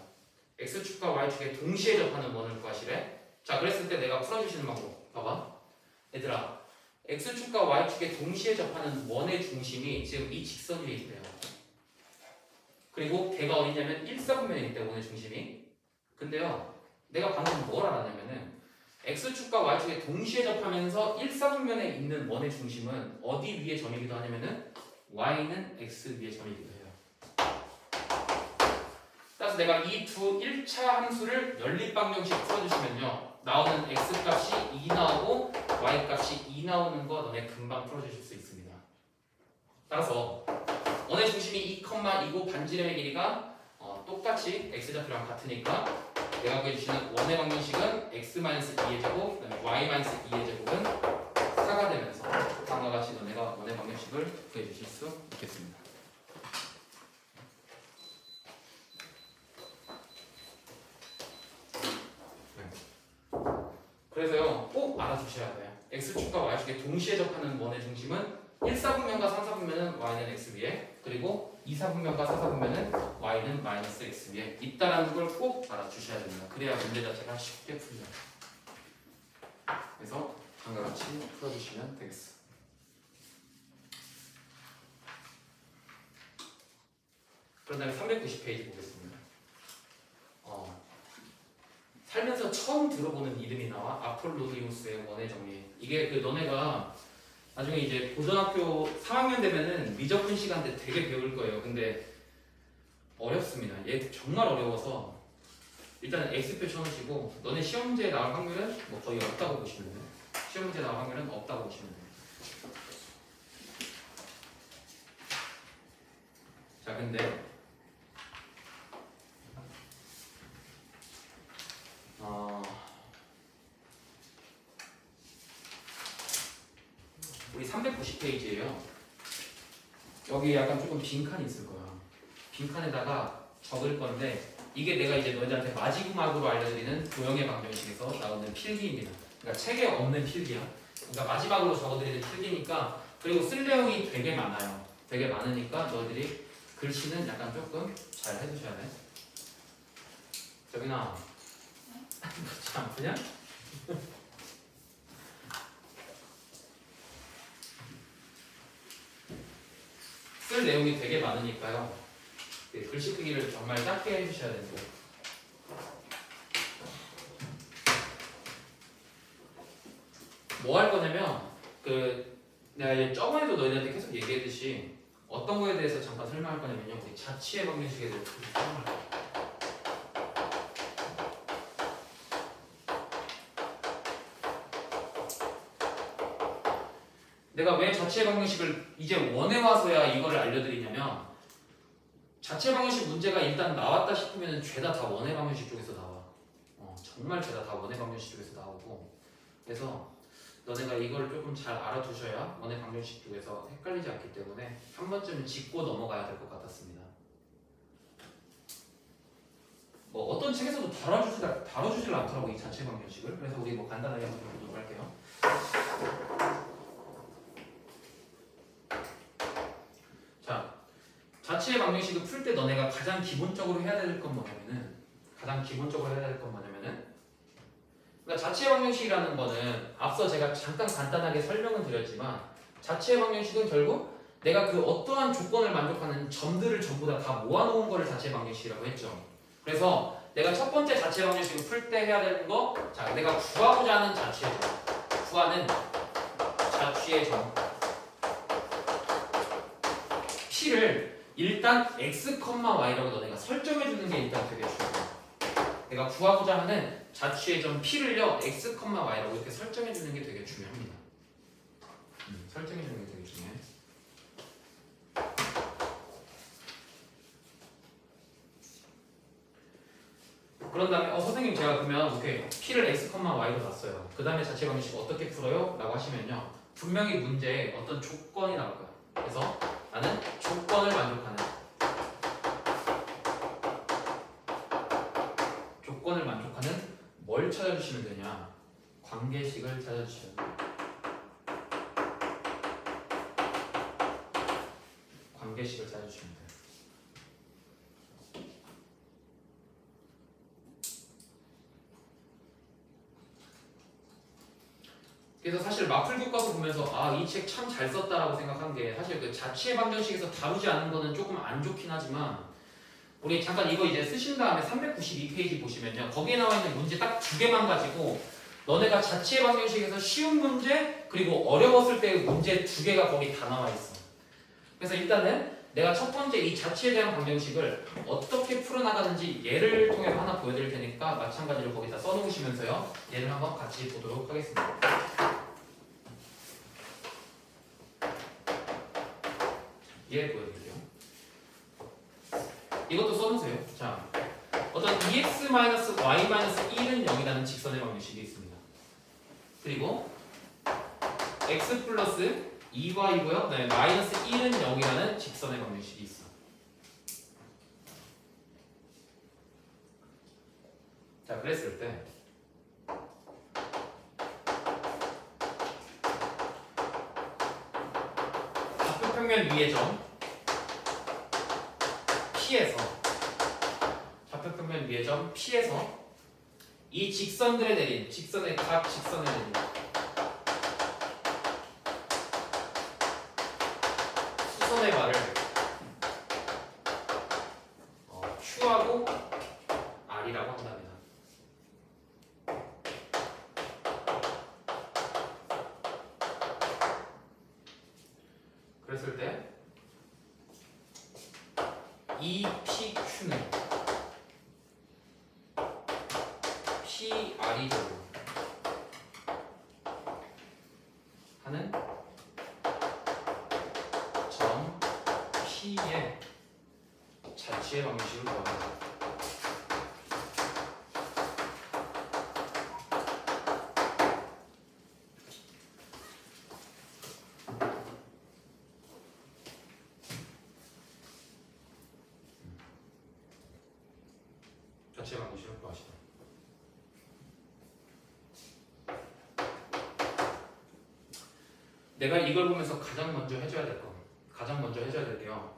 x축과 y축에 동시에 접하는 원을 구하시래. 자, 그랬을 때 내가 풀어주시는 방법 봐봐. 얘들아, x축과 y축에 동시에 접하는 원의 중심이 지금 이 직선 위에 있대요. 그리고 걔가 어디냐면 1사분면에 있대. 원의 중심이. 근데요 내가 방금 뭘 알았냐면은 x축과 y축에 동시에 접하면서 1사분면에 있는 원의 중심은 어디 위에 점이기도 하냐면은 y는 x 위에 점이기도 해요. 따라서 내가 이 두 1차 함수를 연립방정식 풀어주시면요 나오는 x값이 2 나오고 y값이 2 나오는 거 너네 금방 풀어주실 수 있습니다. 따라서 원의 중심이 2,2고 반지름의 길이가 똑같이 x좌표랑 같으니까 내가 구해주시는 원의 방정식은 x-2의 제곱, 그 다음에 y-2의 제곱은 4가 되면서 다음과 같이 너네가 원의 방정식을 구해주실 수 있겠습니다. 그래서요 꼭 알아두셔야 돼요. x축과 y축에 동시에 접하는 원의 중심은 1사분면과 3사분면은 y는 x 위에, 그리고 2사분면과 4사분면은 y는 마이너스 x 위에 있다라는 걸 꼭 알아주셔야 됩니다. 그래야 문제 자체가 쉽게 풀려요. 그래서 다음과 같이 풀어주시면 되겠어. 그런 다음에 390페이지 보겠습니다. 살면서 처음 들어보는 이름이 나와. 아폴로디우스의 원의 정리. 이게 그 너네가 나중에 이제 고등학교 3학년 되면은 미적분 시간 때 되게 배울 거예요. 근데 어렵습니다. 얘 정말 어려워서 일단은 X표 쳐놓으시고 너네 시험 문제에 나올 확률은 뭐 거의 없다고 보시면 돼요. 시험 문제에 나올 확률은 없다고 보시면 돼요. 자, 근데 우리 390페이지에요. 여기 약간 조금 빈칸이 있을 거야. 빈칸에다가 적을 건데 이게 내가 이제 너희들한테 마지막으로 알려드리는 도형의 방정식에서 나오는 필기입니다. 그러니까 책에 없는 필기야. 그러니까 마지막으로 적어드리는 필기니까. 그리고 쓸 내용이 되게 많아요. 되게 많으니까 너희들이 글씨는 약간 조금 잘 해두셔야 돼. 저기나 그렇지 않구냐? 쓸 내용이 되게 많으니까요. 글씨 크기를 정말 작게 해주셔야 되고. 뭐 할 거냐면 내가 이제 저번에도 너희들한테 계속 얘기했듯이 어떤 거에 대해서 잠깐 설명할 거냐면요. 우리 자취의 방정식에 대해서 설명할 거예요. 내가 왜 자취의 방정식을 이제 원에 와서야 이거를 알려드리냐면 자취의 방정식 문제가 일단 나왔다 싶으면 죄다 다 원의 방정식 쪽에서 나와. 정말 죄다 다 원의 방정식 쪽에서 나오고 그래서 너네가 이걸 조금 잘 알아두셔야 원의 방정식 쪽에서 헷갈리지 않기 때문에 한 번쯤은 짚고 넘어가야 될 것 같았습니다. 뭐 어떤 책에서도 다뤄주질 않더라고 이 자취의 방정식을. 그래서 우리 뭐 간단하게 한번 보도록 할게요. 자, 자취의 방정식을 풀 때 너네가 가장 기본적으로 해야 될 건 뭐냐면은 그러니까 자취의 방정식이라는 거는 앞서 제가 잠깐 간단하게 설명을 드렸지만 자취의 방정식은 결국 내가 그 어떠한 조건을 만족하는 점들을 전부 다 모아놓은 거를 자취의 방정식이라고 했죠. 그래서 내가 첫 번째 자취의 방정식을 풀 때 해야 되는 거, 자, 내가 구하고자 하는 자취의 점, 구하는 자취의 점 P를 일단 x, y라고 너네가 설정해주는 게 일단 되게 중요해요. 내가 구하고자 하는 자취의 점 P를요 x, y라고 이렇게 설정해주는 게 되게 중요합니다. 설정해주는 게 되게 중요해. 그런 다음에 선생님 제가 그러면 오케이 P를 x, y로 놨어요. 그 다음에 자취의 방정식 어떻게 풀어요? 라고 하시면요 분명히 문제에 어떤 조건이 나올 거야. 그래서 나는 조건을 만족하는 뭘 찾아주시면 되냐? 관계식을 찾아주시면 돼요. 관계식을 찾아주시면 돼요. 그래서 사실 마플 교과서 보면서 이 책 참 잘 썼다라고 생각한 게 사실 그 자취의 방정식에서 다루지 않은 거는 조금 안 좋긴 하지만 우리 잠깐 이거 이제 쓰신 다음에 392페이지 보시면요 거기에 나와 있는 문제 딱 2개만 가지고 너네가 자취의 방정식에서 쉬운 문제 그리고 어려웠을 때의 문제 2개가 거기 다 나와 있어. 그래서 일단은 내가 첫 번째 이 자취에 대한 방정식을 어떻게 풀어나가는지 예를 통해서 하나 보여드릴 테니까 마찬가지로 거기다 써놓으시면서요 예를 한번 같이 보도록 하겠습니다. 예 보여드릴게요. 이것도 써놓으세요. 자, 어떤 EX-Y-1은 0이라는 직선의 방정식이 있습니다. 그리고 X 플러스 2Y고요. 네, 마이너스 1은 0이라는 직선의 방정식이 있어. 자, 그랬을 때 좌표평면 위의 점 P에서 좌표평면 위의 점 P에서 이 직선들에 내린 직선의 각 직선에 내린 수선의 발을 Q하고 R이라고 한답니다. 그랬을 때 이 PQ는 PR이 되고 하는 점 P의 자취의 방정식을 구합니다. 자취의 방정식을 구하시다. 내가 이걸 보면서 가장 먼저 해줘야 될 거, 가장 먼저 해줘야 될게요.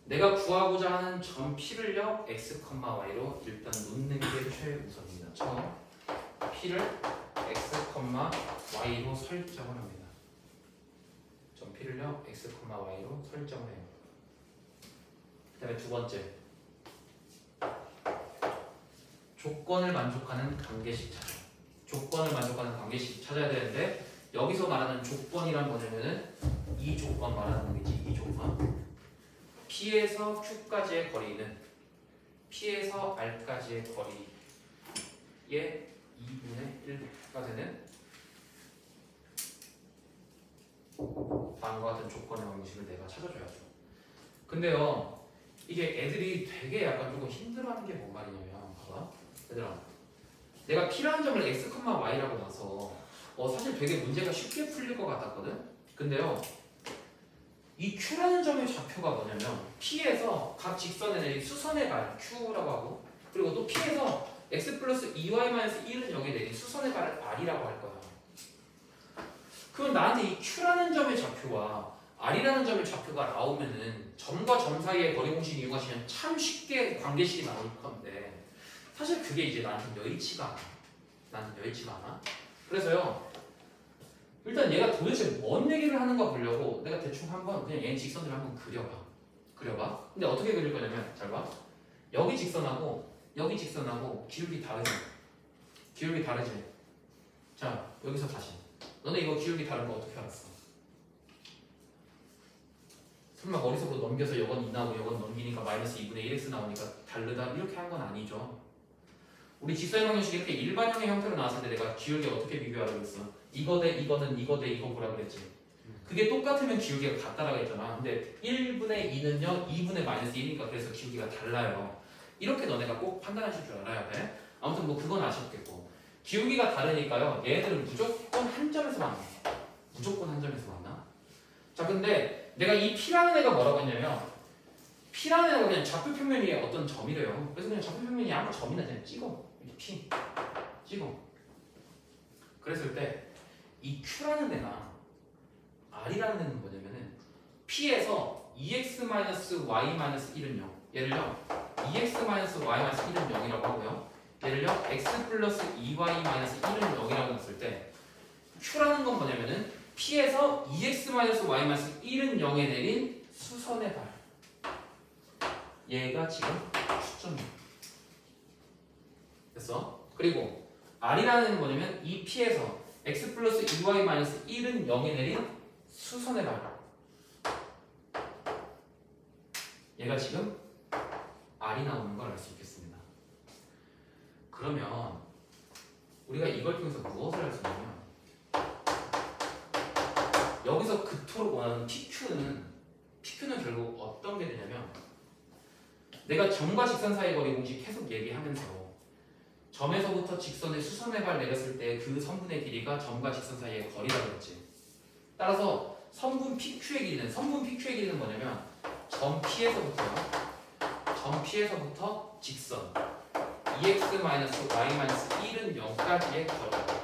내가 구하고자 하는 점 P를요 x, y로 일단 놓는 게 최우선입니다. 처음 P를 x, y로 설정을 합니다. 점 P를요 x, y로 설정을 해요. 그 다음에 두 번째, 조건을 만족하는 관계식 찾아. 조건을 만족하는 관계식 찾아야 되는데, 여기서 말하는 조건이란 뭐냐면은 이 조건 말하는 거겠지. 이 조건. P에서 Q까지의 거리는 P에서 R까지의 거리의 2분의 1가 되는 다음과 같은 조건의 방식을 내가 찾아줘야죠. 근데요, 이게 애들이 되게 약간 조금 힘들어하는 게 뭔 말이냐면, 봐봐, 얘들아, 내가 P라는 점을 x, y라고 놔서 사실 되게 문제가 쉽게 풀릴 것 같았거든. 근데요, 이 Q라는 점의 좌표가 뭐냐면 P에서 각 직선에 내린 수선의 발 Q라고 하고, 그리고 또 P에서 x 플러스 2y-1은 0에 내린 수선의 발을 R이라고 할 거야. 그럼 나한테 이 Q라는 점의 좌표와 R이라는 점의 좌표가 나오면은 점과 점 사이의 거리 공식 이용하시면 참 쉽게 관계식이 나올 건데, 사실 그게 이제 나한테 여의치가 않아. 그래서요, 일단 얘가 도대체 뭔 얘기를 하는가 보려고 내가 대충 한번 그냥 얘 직선을 한번 그려봐. 근데 어떻게 그릴 거냐면, 잘 봐. 여기 직선하고 기울기 다르지. 자, 여기서 다시. 너네 이거 기울기 다른 거 어떻게 알았어? 설마 머릿속으로 넘겨서 여건 2 나오고 여건 넘기니까 마이너스 2분의 1x 나오니까 다르다 이렇게 한 건 아니죠. 우리 직선의 방정식이 이렇게 일반형의 형태로 나왔을 때 내가 기울기 어떻게 비교하라고 했어? 이거 대 이거는 이거 대 이거 보라 그랬지. 그게 똑같으면 기울기가 같다라고 했잖아. 근데 1분의 2는요 2분의 마이너스 1이니까 그래서 기울기가 달라요. 이렇게 너네가 꼭 판단하실 줄 알아야 돼. 아무튼 뭐 그건 아셨겠고, 기울기가 다르니까요 얘네들은 무조건 한 점에서 만나. 자, 근데 내가 이 P라는 애가 뭐라고 했냐면, P라는 애가 그냥 좌표 평면이 어떤 점이래요. 그래서 그냥 좌표 평면이 아무 점이나 그냥 찍어. 이렇게 P 찍어. 그랬을 때 이 Q라는 애나 R이라는 애는 뭐냐면은 P에서 EX-Y-1은 0. 얘를요 EX-Y-1은 0이라고 하고요, 얘를요 X 플러스 2Y-1은 0이라고 했을 때, Q라는 건 뭐냐면은 P에서 EX-Y-1은 0에 내린 수선의 발. 얘가 지금 Q점이야. 됐어? 그리고 R이라는 건 뭐냐면 이 P에서 x 플러스 2y-1은 0에 내린 수선의 발. 얘가 지금 R이 나오는 걸 알 수 있겠습니다. 그러면 우리가 이걸 통해서 무엇을 할 수 있냐면, 여기서 그토록 원하는 PQ는 결국 어떤 게 되냐면, 내가 점과 직선 사이의 거리 공식 계속 얘기하면서 점에서부터 직선의 수선의 발 내렸을 때 그 선분의 길이가 점과 직선 사이의 거리라고 했지. 따라서 선분 PQ의 길이는 뭐냐면 점 P에서부터 직선 EX-Y-1은 0까지의 거리가 돼.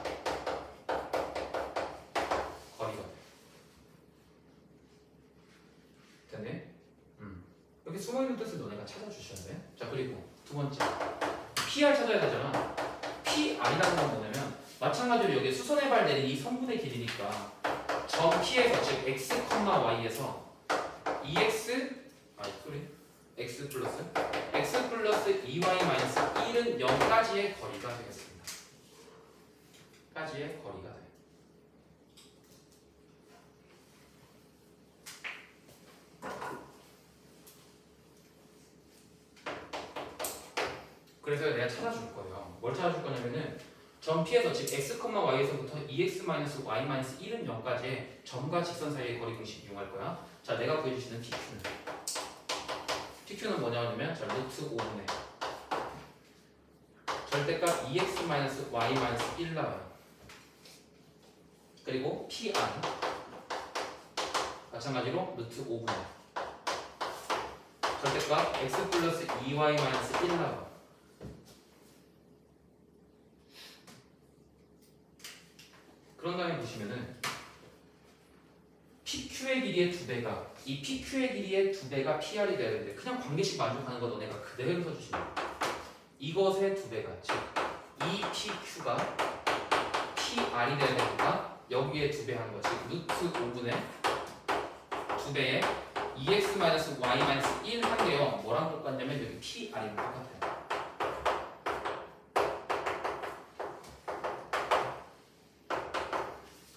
됐네? 여기 숨어있는 뜻을 너네가 찾아주셔야 돼. 자, 그리고 두 번째, PR 찾아야 되잖아. PR이라는 건 뭐냐면 마찬가지로 여기 수선의 발 내린 이 선분의 길이니까 점 P에서, 즉 x, y에서 x 플러스 2y-1은 0까지의 거리가 되겠습니다. 까지의 거리가 돼. 그래서 내가 찾아줄 거예요. 뭘 찾아줄 거냐면은 점 P에서, 즉 x, y에서부터 EX-Y-1은 0까지의 점과 직선 사이의 거리 공식 이용할 거야. 자, 내가 구해주시는 PQ는 뭐냐면, 자, 루트 5분의 절대값 EX-Y-1 나와요. 그리고 PR 마찬가지로 루트 5분의 절대값 x 플러스 2y-1 나와요. 그런 다음에 보시면은 PQ의 PQ의 길이의 2배가 이 PQ의 길이의 2배가 PR이 돼야 되는데 그냥 관계식 만족하는 거 너네가 그대로 써주시면 돼. 이것의 2배가 즉 이 PQ가 PR이 돼야 되니까 여기에 2배 하는 거지. 루트 5분의 2배에 EX-Y-1 한 게요. 뭐랑 똑같냐면 여기 PR이랑 똑같아요.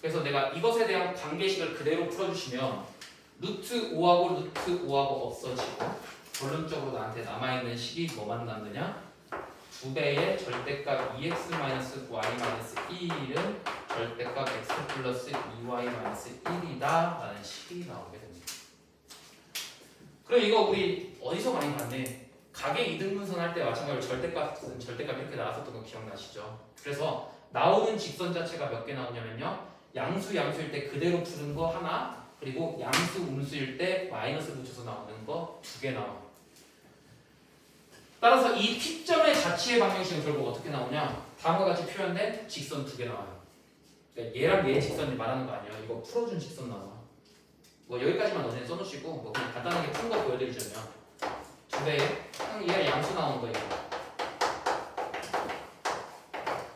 그래서 내가 이것에 대한 관계식을 그대로 풀어주시면 루트 5하고 루트 5하고 없어지고 결론적으로 나한테 남아있는 식이 뭐만 남느냐? 2배의 절대값 EX-Y-1은 절대값 X 플러스 2Y-1이다 라는 식이 나오게 됩니다. 그럼 이거 우리 어디서 많이 봤네? 가계 이등분선 할 때 마찬가지로 절대값은 절대값 이렇게 나왔었던 거 기억나시죠? 그래서 나오는 직선 자체가 몇 개 나오냐면요. 양수일 때 그대로 푸는 거 하나, 그리고 양수 음수일 때 마이너스 붙여서 나오는 거 2개 나와요. 따라서 이 T점의 자치의 방정식은 결국 어떻게 나오냐? 다음과 같이 표현된 직선 2개 나와요. 그러니까 얘랑 얘 직선이 말하는 거 아니에요. 이거 풀어준 직선 나와. 뭐 여기까지만 너네 써놓으시고 뭐 그냥 간단하게 푼 거 보여드리자면 2배에 얘가 양수 나오는 거예요.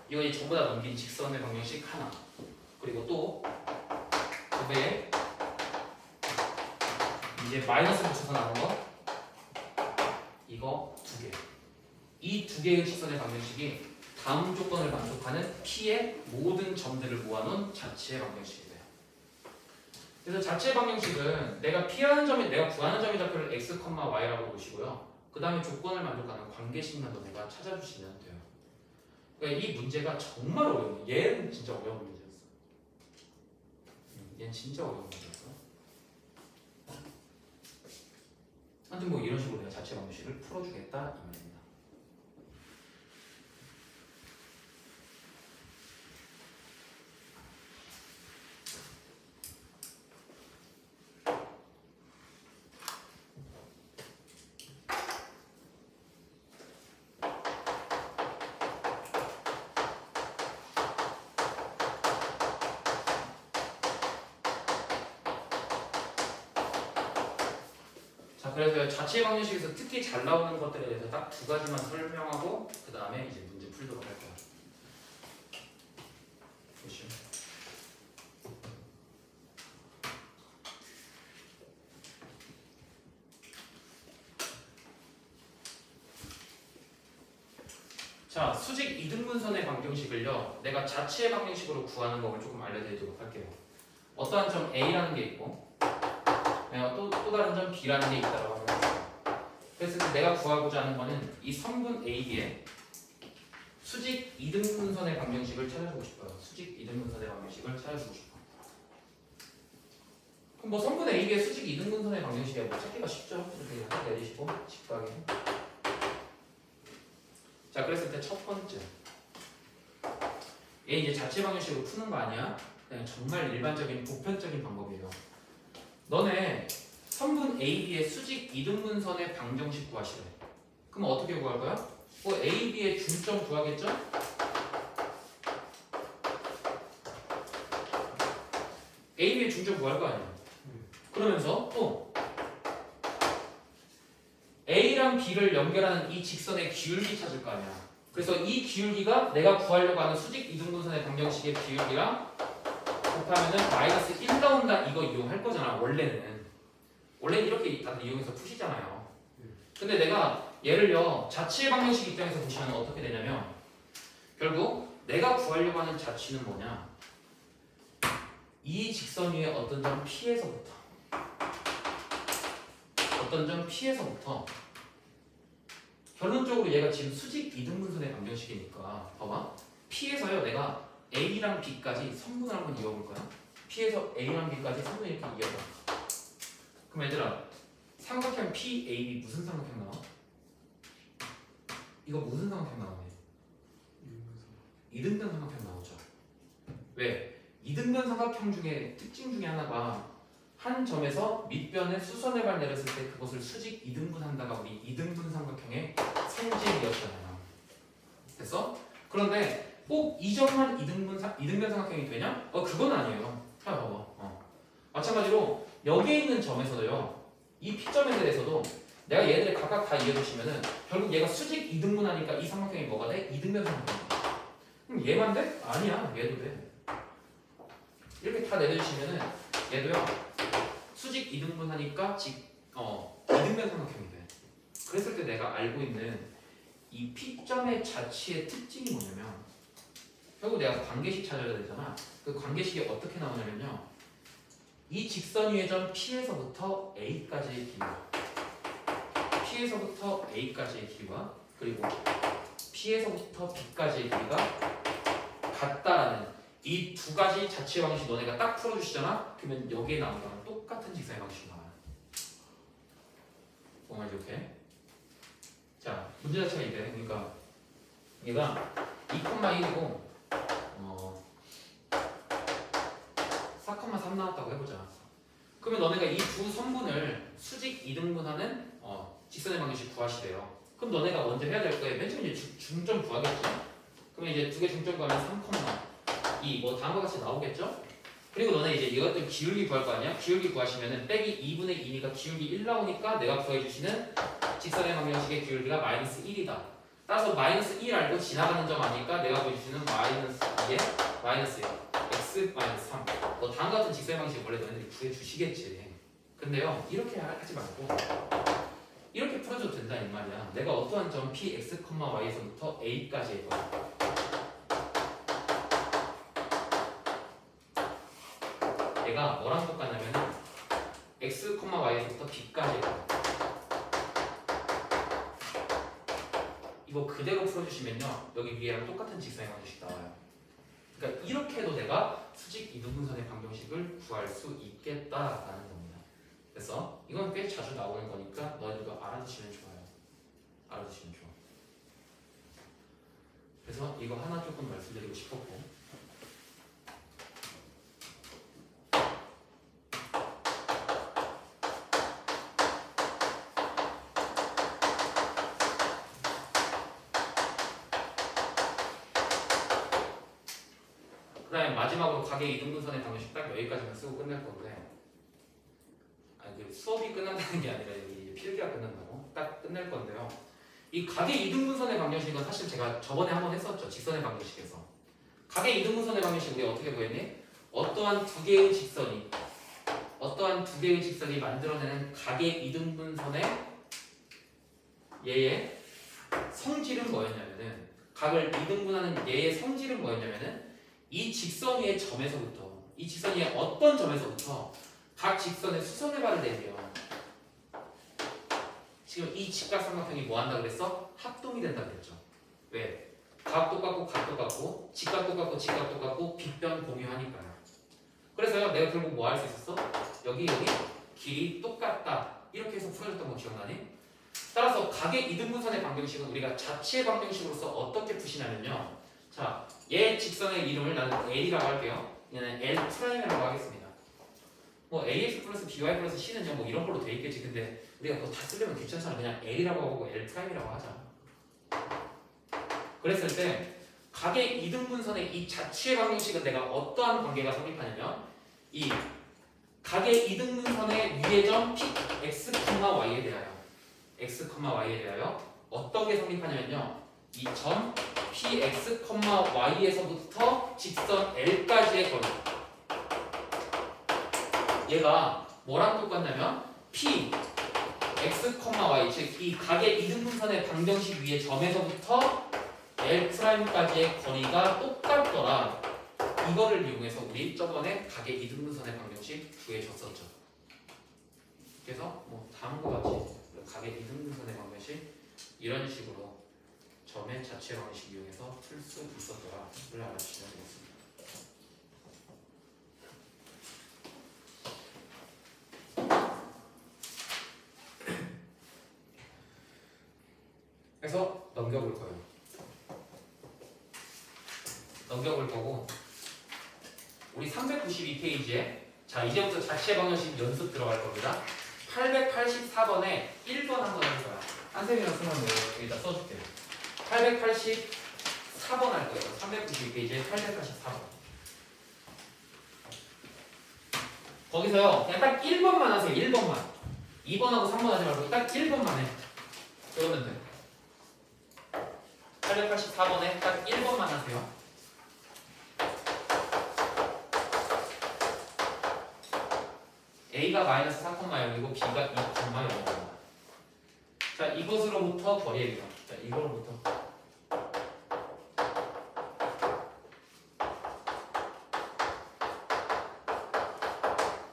이거 이 전부 다 넘긴 직선의 방정식 하나. 그리고 또 2배에 이제 마이너스 붙여서 나오는 거 이거 2개. 이 2개의 직선의 방정식이 다음 조건을 만족하는 P의 모든 점들을 모아놓은 자치의 방정식이에요. 그래서 자치의 방정식은 내가 P라는 점이 내가 구하는 점의 좌표를 X, Y라고 보시고요. 그 다음에 조건을 만족하는 관계식만 너네가 찾아주시면 돼요. 그러니까 이 문제가 정말 어려워요. 얘는 진짜 어려운 문제였어. 얘는 진짜 어려운 문제였어. 아무튼 뭐 이런 식으로 내가 자체 방정식을 풀어주겠다 이 말입니다. 그래서 자체 방정식에서 특히 잘 나오는 것들에 대해서 딱 2가지만 설명하고 그 다음에 이제 문제 풀도록 할 거야. 보시면. 자, 수직 이등분선의 방정식을요. 내가 자치의 방정식으로 구하는 법을 조금 알려드리도록 할게요. 어떠한 점 A라는 게 있고 또 다른 점 B라는 게 있다고 하면 그래서 내가 구하고자 하는 거는 이 성분 AB의 수직 이등분선의 방정식을 찾아주고 싶어요. 수직 이등분선의 방정식을 찾아주고 싶어. 그럼 뭐 성분 AB의 수직 이등분선의 방정식이야 뭐 찾기가 쉽죠. 이렇게 하나 내리시고 직각에. 자, 그랬을 때 첫 번째 얘 이제 자체 방정식으로 푸는 거 아니야? 그냥 정말 일반적인 보편적인 방법이에요. 너네 선분 AB의 수직 이등분선의 방정식 구하시래. 그럼 어떻게 구할 거야? AB의 중점 구하겠죠? AB의 중점 구할 거 아니야. 그러면서 또 A랑 B를 연결하는 이 직선의 기울기 찾을 거 아니야. 그래서 이 기울기가 내가 구하려고 하는 수직 이등분선의 방정식의 기울기랑 곱하면은 마이너스 1 나온다. 이거 이용할 거잖아. 원래는 이렇게 다들 이용해서 푸시잖아요. 근데 내가 얘를요 자치의 방정식 입장에서 보시면 어떻게 되냐면 결국 내가 구하려고 하는 자치는 뭐냐, 이 직선 위에 어떤 점 P에서부터 결론적으로 얘가 지금 수직 이등분선의 방정식이니까 봐봐. P에서요 내가 A랑 B까지 선분을 한번 이어볼 거야. P에서 A랑 B까지 선분 이렇게 이어봐. 그럼 얘들아 삼각형 PAB 무슨 삼각형 나와? 이거 무슨 삼각형 나오네? 이등변 삼각형 나오죠. 왜? 이등변 삼각형 중에 특징 중에 하나가 한 점에서 밑변에 수선의 발 내렸을 때 그것을 수직 이등분한다가 우리 이등분 삼각형의 성질이었잖아요. 됐어? 그런데 꼭 이 점만 이등변 삼각형이 되냐? 그건 아니에요. 잘 봐봐. 마찬가지로 여기에 있는 점에서도요. 이 P점에 대해서도 내가 얘들을 각각 다 이어주시면은 결국 얘가 수직 이등분하니까 이 삼각형이 뭐가 돼? 이등변 삼각형이 돼. 그럼 얘만 돼? 아니야. 얘도 돼. 이렇게 다 내려주시면은 얘도요. 수직 이등분하니까 이등변 삼각형이 돼. 그랬을 때 내가 알고 있는 이 P점의 자취의 특징이 뭐냐면 결국 내가 관계식 찾아야 되잖아. 그 관계식이 어떻게 나오냐면요. 이 직선 위의 점 P에서부터 A까지의 길이와 P에서부터 A까지의 길이와 그리고 P에서부터 B까지의 길이가 같다라는 이 두 가지 자취의 방식 너네가 딱 풀어주시잖아? 그러면 여기에 나온 거랑 똑같은 직선의 방식이 나와요. 뭔 말인지 오케이? 자, 문제 자체가 이래. 그러니까 얘가 2,1이고 4,3 나왔다고 해보자. 그러면 너네가 이 두 선분을 수직 이등분하는 직선의 방정식 구하시래요. 그럼 너네가 먼저 해야 될 거예요. 맨 처음에 중점 구하겠죠. 그러면 이제 두 개 중점 구하면 3,2 뭐 다음과 같이 나오겠죠. 그리고 너네 이제 이것들 기울기 구할 거 아니야? 기울기 구하시면은 빼기 2분의 2니까 기울기 1 나오니까 내가 구해주시는 직선의 방정식의 기울기가 마이너스 1이다. 따라서 마이너스 1 알고 지나가는 점 아니까 내가 구해주시는 마이너스 2에 마이너스 1 x 마이너스 3 뭐 다음과 같은 직선의 방식 원래 너네들이 구해주시겠지. 근데요 이렇게 하지 말고 이렇게 풀어줘도 된다 이 말이야. 내가 어떠한 점 p, x, y에서부터 a까지의 거리 얘가 뭐랑 똑같냐면 x, y에서부터 b까지의 거리 이거 그대로 풀어주시면요 여기 위에랑 똑같은 직선의 방정식 나와요. 그러니까 이렇게 해도 내가 수직 이등분선의 방정식을 구할 수 있겠다라는 겁니다. 그래서 이건 꽤 자주 나오는 거니까 너희들도 알아두시면 좋아요. 알아두시면 좋아. 그래서 이거 하나 조금 말씀드리고 싶었고 그 다음에 마지막으로 가계 이등분선의 방정식 딱 여기까지만 쓰고 끝낼 건데 수업이 끝난다는 게 아니라 여기 필기가 끝난다고 딱 끝낼 건데요. 이 가계 이등분선의 방정식은 사실 제가 저번에 한번 했었죠. 직선의 방정식에서. 가계 이등분선의 방정식 우리 어떻게 구했니? 어떠한 두 개의 직선이 만들어내는 가계 이등분선의 얘의 성질은 뭐였냐면은 각을 이등분하는 얘의 성질은 뭐였냐면은 이 직선 위의 점에서부터 이 직선 위의 어떤 점에서부터 각 직선의 수선해발을 내면 지금 이 직각삼각형이 뭐 한다 그랬어? 합동이 된다 그랬죠. 왜? 각 똑같고 각 똑같고 직각 똑같고 직각 똑같고 빗변 공유하니까요. 그래서요 내가 결국 뭐 할 수 있었어? 여기 길이 똑같다 이렇게 해서 풀어줬던 거 기억나니? 따라서 각의 이등분선의 방정식은 우리가 자취의 방정식으로서 어떻게 푸시냐면요. 자, 얘 직선의 이름을 나는 L이라고 할게요. 얘는 L'이라고 하겠습니다. 뭐 ax 플러스 by 플러스 c는요 뭐 이런 걸로 돼 있겠지. 근데 우리가 그거 다 쓰려면 귀찮잖아. 그냥 L이라고 하고 L'이라고 하자. 그랬을 때 각의 이등분선의 이 자취의 방정식은 내가 어떠한 관계가 성립하냐면 이 각의 이등분선의 위의 점 p, x, y에 대하여 어떤 게 성립하냐면요 이 점 p, x, y에서부터 직선 L까지의 거리 얘가 뭐랑 똑같냐면 p, x, y 즉 이 각의 이등분선의 방정식 위의 점에서부터 L'까지의 거리가 똑같더라. 이거를 이용해서 우리 저번에 각의 이등분선의 방정식 구해줬었죠. 그래서 뭐 다음과 같이 각의 이등분선의 방정식 이런 식으로 점의 자취의 방정식 이용해서 풀 수 있었더라를 알아주시면 되겠습니다. 그래서 넘겨볼 거예요. 넘겨볼 거고 우리 392페이지에 자 이제부터 자취의 방정식 연습 들어갈 겁니다. 884번에 1번 한번 할 거야. 한쌤이랑 쓰면 여기다 써줄게요. 884번 할 거예요. 392페이지에 884번. 거기서요 그냥 딱 1번만 하세요. 1번만. 2번하고 3번 하지 말고 딱 1번만 해. 그러면 돼. 884번에 딱 1번만 하세요. A가 마이너스 4,0이고 B가 2,0입니다. 자, 이것으로부터 거리의 비가. 자, 이거로부터.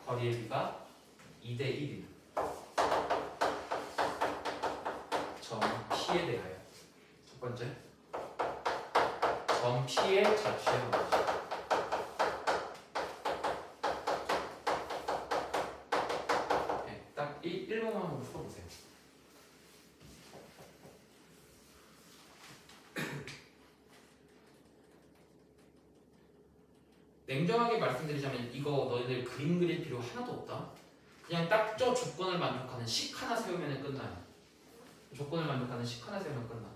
거리의 비가 2대 1입니다. 점 P에 대하여. 첫 번째. 점 P의 자취의 방식. 네, 딱 1번만 한번 풀어보세요. 냉정하게 말씀드리자면 이거 너희들 그림 그릴 필요 하나도 없다. 그냥 딱 저 조건을 만족하는 식 하나 세우면 끝나요. 조건을 만족하는 식 하나 세우면 끝나.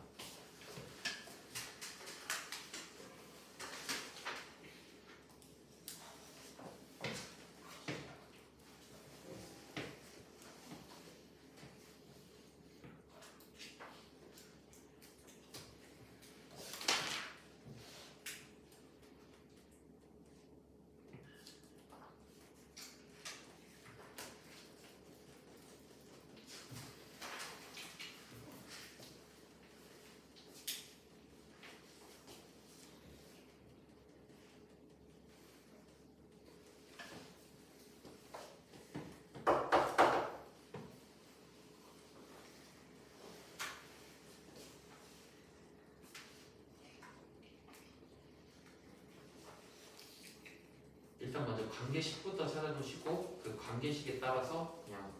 일단 먼저 관계식부터 찾아두시고 그 관계식에 따라서 그냥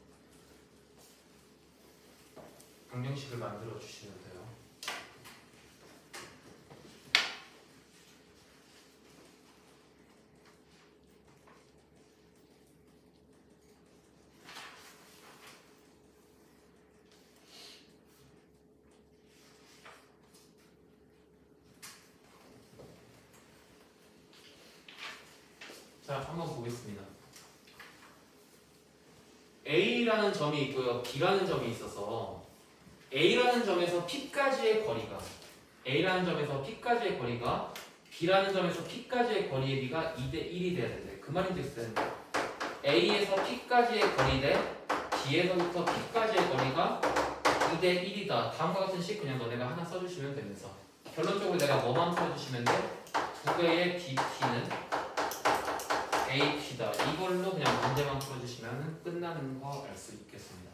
방정식을 만들어 주시면 돼요. 자, 한번 보겠습니다. A라는 점이 있고요. B라는 점이 있어서 A라는 점에서 P까지의 거리가 A라는 점에서 P까지의 거리가 B라는 점에서 P까지의 거리의 비가 2대 1이 돼야 되는데 그 말인즉슨 A에서 P까지의 거리 대 B에서부터 P까지의 거리가 2대 1이다. 다음과 같은 식 그냥 너네가 하나 써주시면 되면서 결론적으로 내가 뭐만 풀어주시면 돼? 두 개의 BP는 AP다. 이걸로 그냥 문제만 풀어주시면 끝나는 거 알 수 있겠습니다.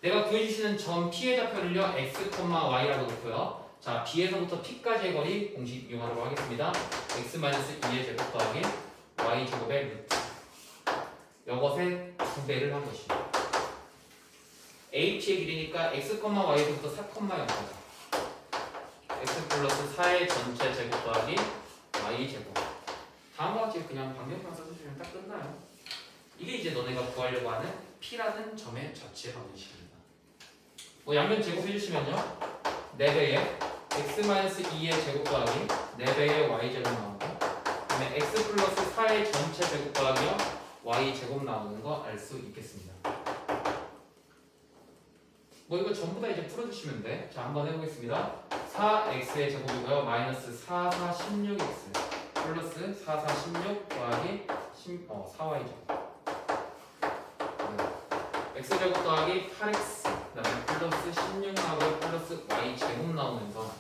내가 구해주시는 점 P의 좌표를요 x, y라고 놓고요. 자, B에서부터 P까지의 거리 공식 이용하도록 하겠습니다. x-2의 제곱 더하기 y 제곱의 루트. 이것의 2배를 한 것입니다. AP의 길이니까 x, y에서부터 4,0까지. x 플러스 4의 전체 제곱 더하기 y 제곱. 다음과 같이 그냥 방정식만 써주시면 딱 끝나요. 이게 이제 너네가 구하려고 하는 P라는 점의 자취의 방정식입니다. 뭐 양변 제곱해주시면요 4배의 x-2의 제곱 더하기 4배의 y제곱 나오고 그 다음에 x 플러스 4의 전체 제곱 더하기요 y제곱 나오는 거 알 수 있겠습니다. 뭐 이거 전부 다 이제 풀어주시면 돼. 자, 한번 해보겠습니다. 4x의 제곱이고요 마이너스 4, 4, 16x 플러스 4, 4, 16 더하기 4y 제곱 x제곱 더하기 8x 그 다음에 플러스 16 나오고 플러스 y 제곱 나오면서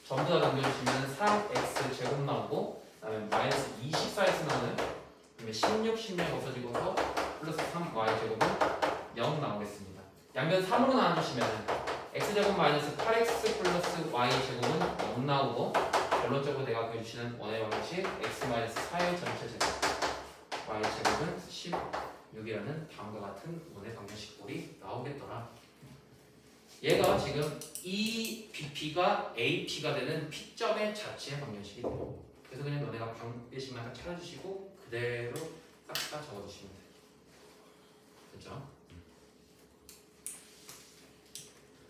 전부 다 남겨주시면 3x 제곱 나오고 그 다음에 마이너스 24x 나오는 그 다음에 16, 16 없어지고서 플러스 3y 제곱은 0 나오겠습니다. 양변 3으로 나눠주시면 x제곱 마이너스 8x 플러스 y 제곱은 0 나오고 결론적으로 내가 보여주시는 원의 방정식 x-4의 전체 제곱 y 제곱은 16이라는 다음과 같은 원의 방정식꼴이 나오겠더라. 얘가 지금 이 BP가 AP가 되는 P점의 자취의 방정식이 돼요. 그래서 그냥 너네가 방정식만 딱 찾아주시고 그대로 싹 다 적어주시면 돼요. 그렇죠?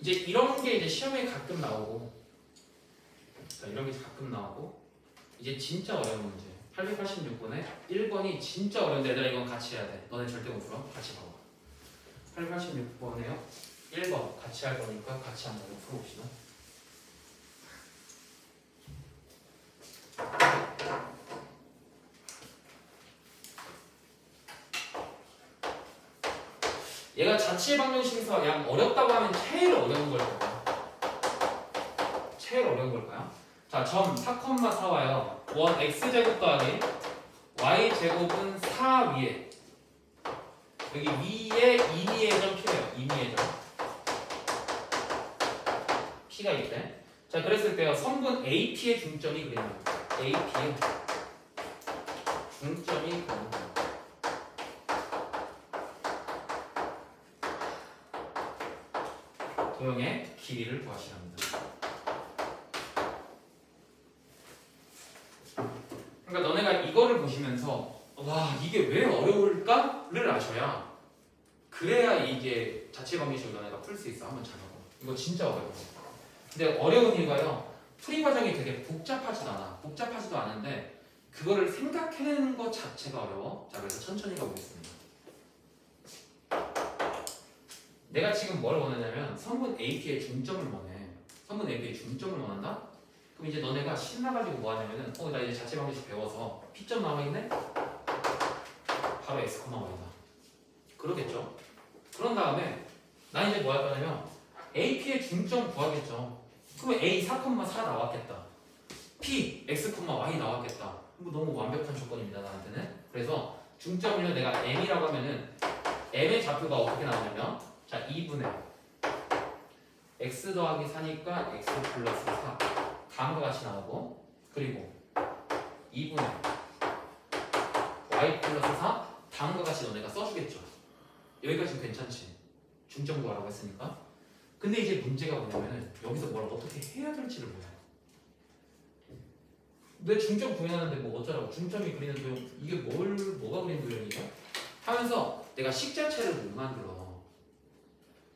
이제 이런 게 이제 시험에 가끔 나오고 자, 이런 게 가끔 나오고 이제 진짜 어려운 문제 886번에 1번이 진짜 어려운데 얘들아 이건 같이 해야 돼. 너네 절대 못 풀어. 같이 봐봐. 886번에요. 1번 같이 할 거니까 같이 한번 풀어봅시다. 얘가 자취의 방정식에서 약 어렵다고 하면 제일 어려운 걸까요? 제일 어려운 걸까요? 자, 점 4,4와요. 원 x제곱 더하기 y제곱은 4 위에 여기 위에 2미의 점 P래요. 2미의 점 P가 있대. 자, 그랬을 때요. 성분 AP의 중점이 그립니다. AP의 중점이 그립니다. 도형의 길이를 구하시랍니다. 그러니까 너네가 이거를 보시면서 와 이게 왜 어려울까를 아셔야 그래야 이게 자체 방정식을 너네가 풀 수 있어. 한번 잘 봐봐. 이거 진짜 어려워. 근데 어려운 이유가요. 풀이 과정이 되게 복잡하지도 않아. 복잡하지도 않은데 그거를 생각해내는 것 자체가 어려워. 자, 그래서 천천히 가보겠습니다. 내가 지금 뭘 원하냐면 성분 AP의 중점을 원해. 성분 AP의 중점을 원한다? 그럼 이제 너네가 신나가지고 뭐 하냐면은 나 이제 자체 방정식 배워서 P점 남아있네? 바로 x, y다. 그러겠죠? 그런 다음에 나 이제 뭐 할 거냐면 AP의 중점 구하겠죠. 그러면 A 4,4 나왔겠다. P, x, y 나왔겠다. 이거 너무 완벽한 조건입니다, 나한테는. 그래서 중점을 내가 M이라고 하면은 M의 좌표가 어떻게 나오냐면 자, 2분의 x 더하기 4니까 x 플러스 4 다음과 같이 나오고 그리고 2분의 y 플러스 4 다음과 같이 너네가 써주겠죠. 여기까지는 괜찮지. 중점 구하라고 했으니까. 근데 이제 문제가 뭐냐면은 여기서 뭘 어떻게 해야 될지를 몰라요. 내 중점 구현하는데 뭐 어쩌라고 중점이 그리는 도형 이게 뭐가 그리는 도형이야? 하면서 내가 식자체를 못 만들어.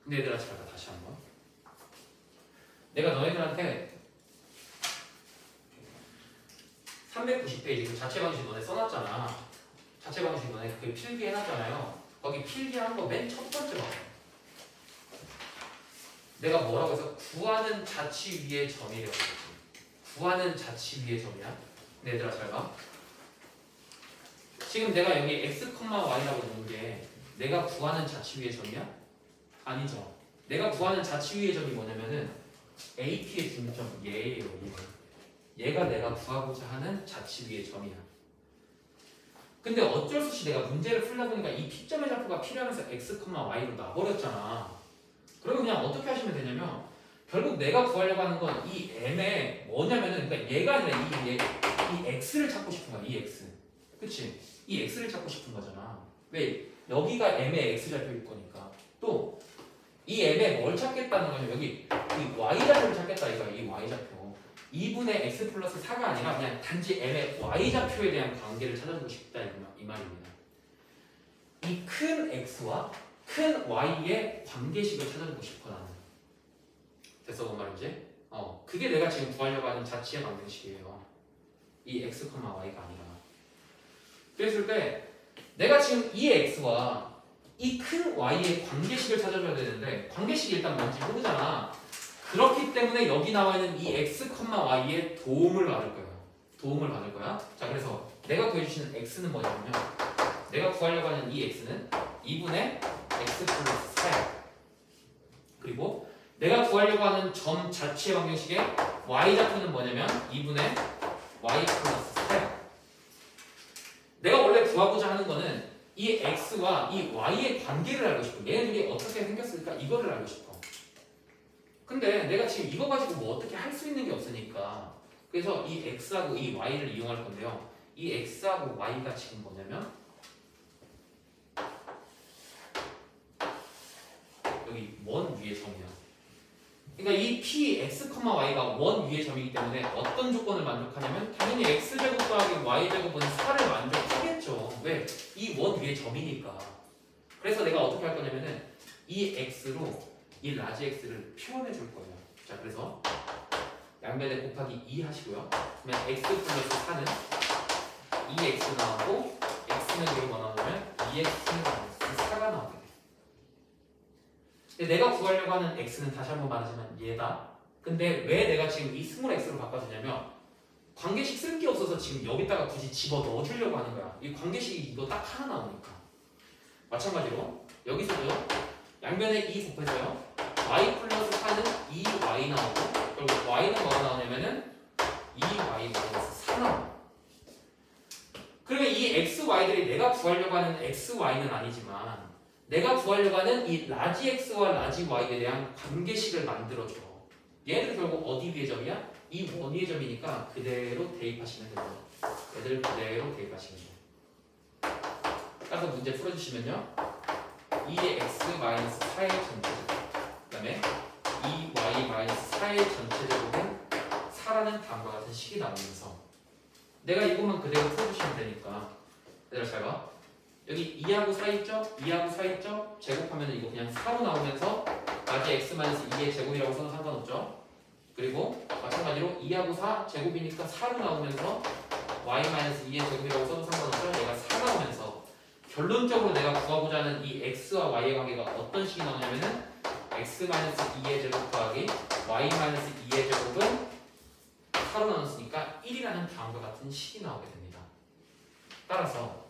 근데 얘들아 잘 봐. 다시 한번 내가 너희들한테 390페이지 자체 방식 너네 써놨잖아. 자체 방식 너네 그 필기 해놨잖아요. 거기 필기한 거 맨 첫 번째 봐. 내가 뭐라고 해서 구하는 자치 위의 점이라고 했지. 구하는 자치 위의 점이야. 근데 얘들아 잘 봐. 지금 내가 여기 x, y라고 놓은 게 내가 구하는 자치 위의 점이야? 아니죠. 내가 구하는 자치 위의 점이 뭐냐면은 AP의 중점 얘예요. 얘가 내가 구하고자 하는 자치 위의 점이야. 근데 어쩔 수 없이 내가 문제를 풀다 보니까 이 P점의 좌표가 필요하면서 x, y로 나버렸잖아. 그러면 그냥 어떻게 하시면 되냐면 결국 내가 구하려고 하는 건 이 m에 뭐냐면은 그러니까 얘가 아니라 이 x를 찾고 싶은 거야. 이 x. 그치? 이 x를 찾고 싶은 거잖아. 왜? 여기가 m의 x 좌표일 거니까. 또 이 m에 뭘 찾겠다는 거냐면 여기 이 y좌표를 찾겠다 이거야. 이 y좌표 2분의 x 플러스 4가 아니라 그냥 단지 m의 y좌표에 대한 관계를 찾아주고 싶다 이 말입니다. 이 큰 x와 큰 y의 관계식을 찾아주고 싶어 나는. 됐어 그 말이지? 그게 내가 지금 구하려고 하는 자치의 방정식이에요. 이 x, y가 아니라. 그랬을 때 내가 지금 이 x와 이 큰 y의 관계식을 찾아줘야 되는데 관계식이 일단 뭔지 모르잖아. 그렇기 때문에 여기 나와 있는 이 x, y의 도움을 받을 거예요. 도움을 받을 거야. 자, 그래서 내가 구해주시는 x는 뭐냐면 내가 구하려고 하는 이 x는 2분의 x 플러스 4야. 그리고 내가 구하려고 하는 점 자체의 방정식의 y좌표는 뭐냐면 2분의 y 플러스 4야. 내가 원래 구하고자 하는 거는 이 x와 이 y의 관계를 알고 싶어. 얘네들이 어떻게 생겼을까? 이거를 알고 싶어. 근데 내가 지금 이거 가지고 뭐 어떻게 할 수 있는 게 없으니까 그래서 이 x하고 이 y를 이용할 건데요. 이 x하고 y가 지금 뭐냐면 여기 원 위의 점이야. 그러니까 이 p, x, y가 원 위의 점이기 때문에 어떤 조건을 만족하냐면 당연히 x제곱 더하기 y제곱은 4를 만족하겠죠. 왜? 이 원 위의 점이니까. 그래서 내가 어떻게 할 거냐면은 이 x로 이 라지 x를 표현해 줄 거예요. 자, 그래서 양변에 곱하기 2 하시고요. 그러면 x 플러스 4는 하는 x는 다시 한번 말하지만 얘다. 근데 왜 내가 지금 이 스몰 x로 바꿔주냐면 관계식 쓸 게 없어서 지금 여기다가 굳이 집어 넣어주려고 하는 거야. 이 관계식이 이거 딱 하나 나오니까. 마찬가지로 여기서도 양변에 2 곱해서요. y 플러스 4는 2y 나오고 그리고 y는 뭐가 나오냐면은 2y 마이너스 4 나와. 그러면 이 xy들이 내가 구하려고 하는 xy는 아니지만 내가 구하려고 하는 이 라지 x와 라지 y에 대한 관계식을 만들어줘. 얘들 결국 어디 위의 점이야? 이 원위의 점이니까 그대로 대입하시면 됩니다. 얘들 그대로 대입하시면 돼요. 따라서 문제 풀어주시면요. 2x-4의 전체제곱 그 다음에 2y-4의 전체제곱은 4라는 다음과 같은 식이 나오면서 내가 이것만 그대로 풀어주시면 되니까 얘들아 잘 봐. 여기 2하고 4 있죠? 2하고 4 있죠? 제곱하면 이거 그냥 4로 나오면서 라지 x-2의 제곱이라고 써도 상관없죠? 그리고 마찬가지로 2하고 4 제곱이니까 4로 나오면서 y-2의 제곱이라고 써도 상관없죠? 얘가 4 나오면서 결론적으로 내가 구하고자 하는 이 x와 y의 관계가 어떤 식이 나오냐면은 x-2의 제곱 더하기 y-2의 제곱은 4로 나눴으니까 1이라는 다음과 같은 식이 나오게 됩니다. 따라서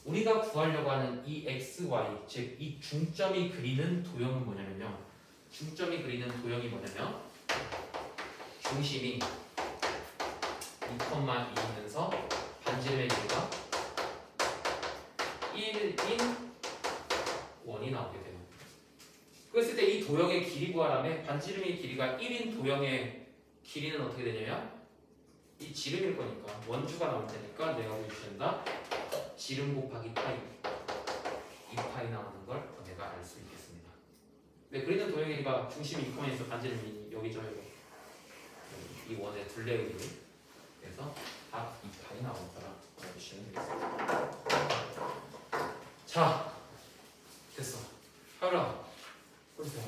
우리가 구하려고 하는 이 xy, 즉 이 중점이 그리는 도형은 뭐냐면요. 중점이 그리는 도형이 뭐냐면 중심이 2,2이면서 반지름의 길이가 1인 원이 나오게 돼요. 그랬을 때 이 도형의 길이 구하라면 반지름의 길이가 1인 도형의 길이는 어떻게 되냐면 이 지름일 거니까 원주가 나올 테니까 내가 보여준다. 지름 곱하기 파이 2파이 나오는 걸 내가 알 수 있겠습니다. 네, 그리는 도형의 길이가 중심이 2,2에서 반지름이 여기죠. 여기. 이 원의 둘레의 길이. 그래서 답 2파이 나올 거라 알아주시면 되겠습니다. 자, 됐어. 하라. 그러세요.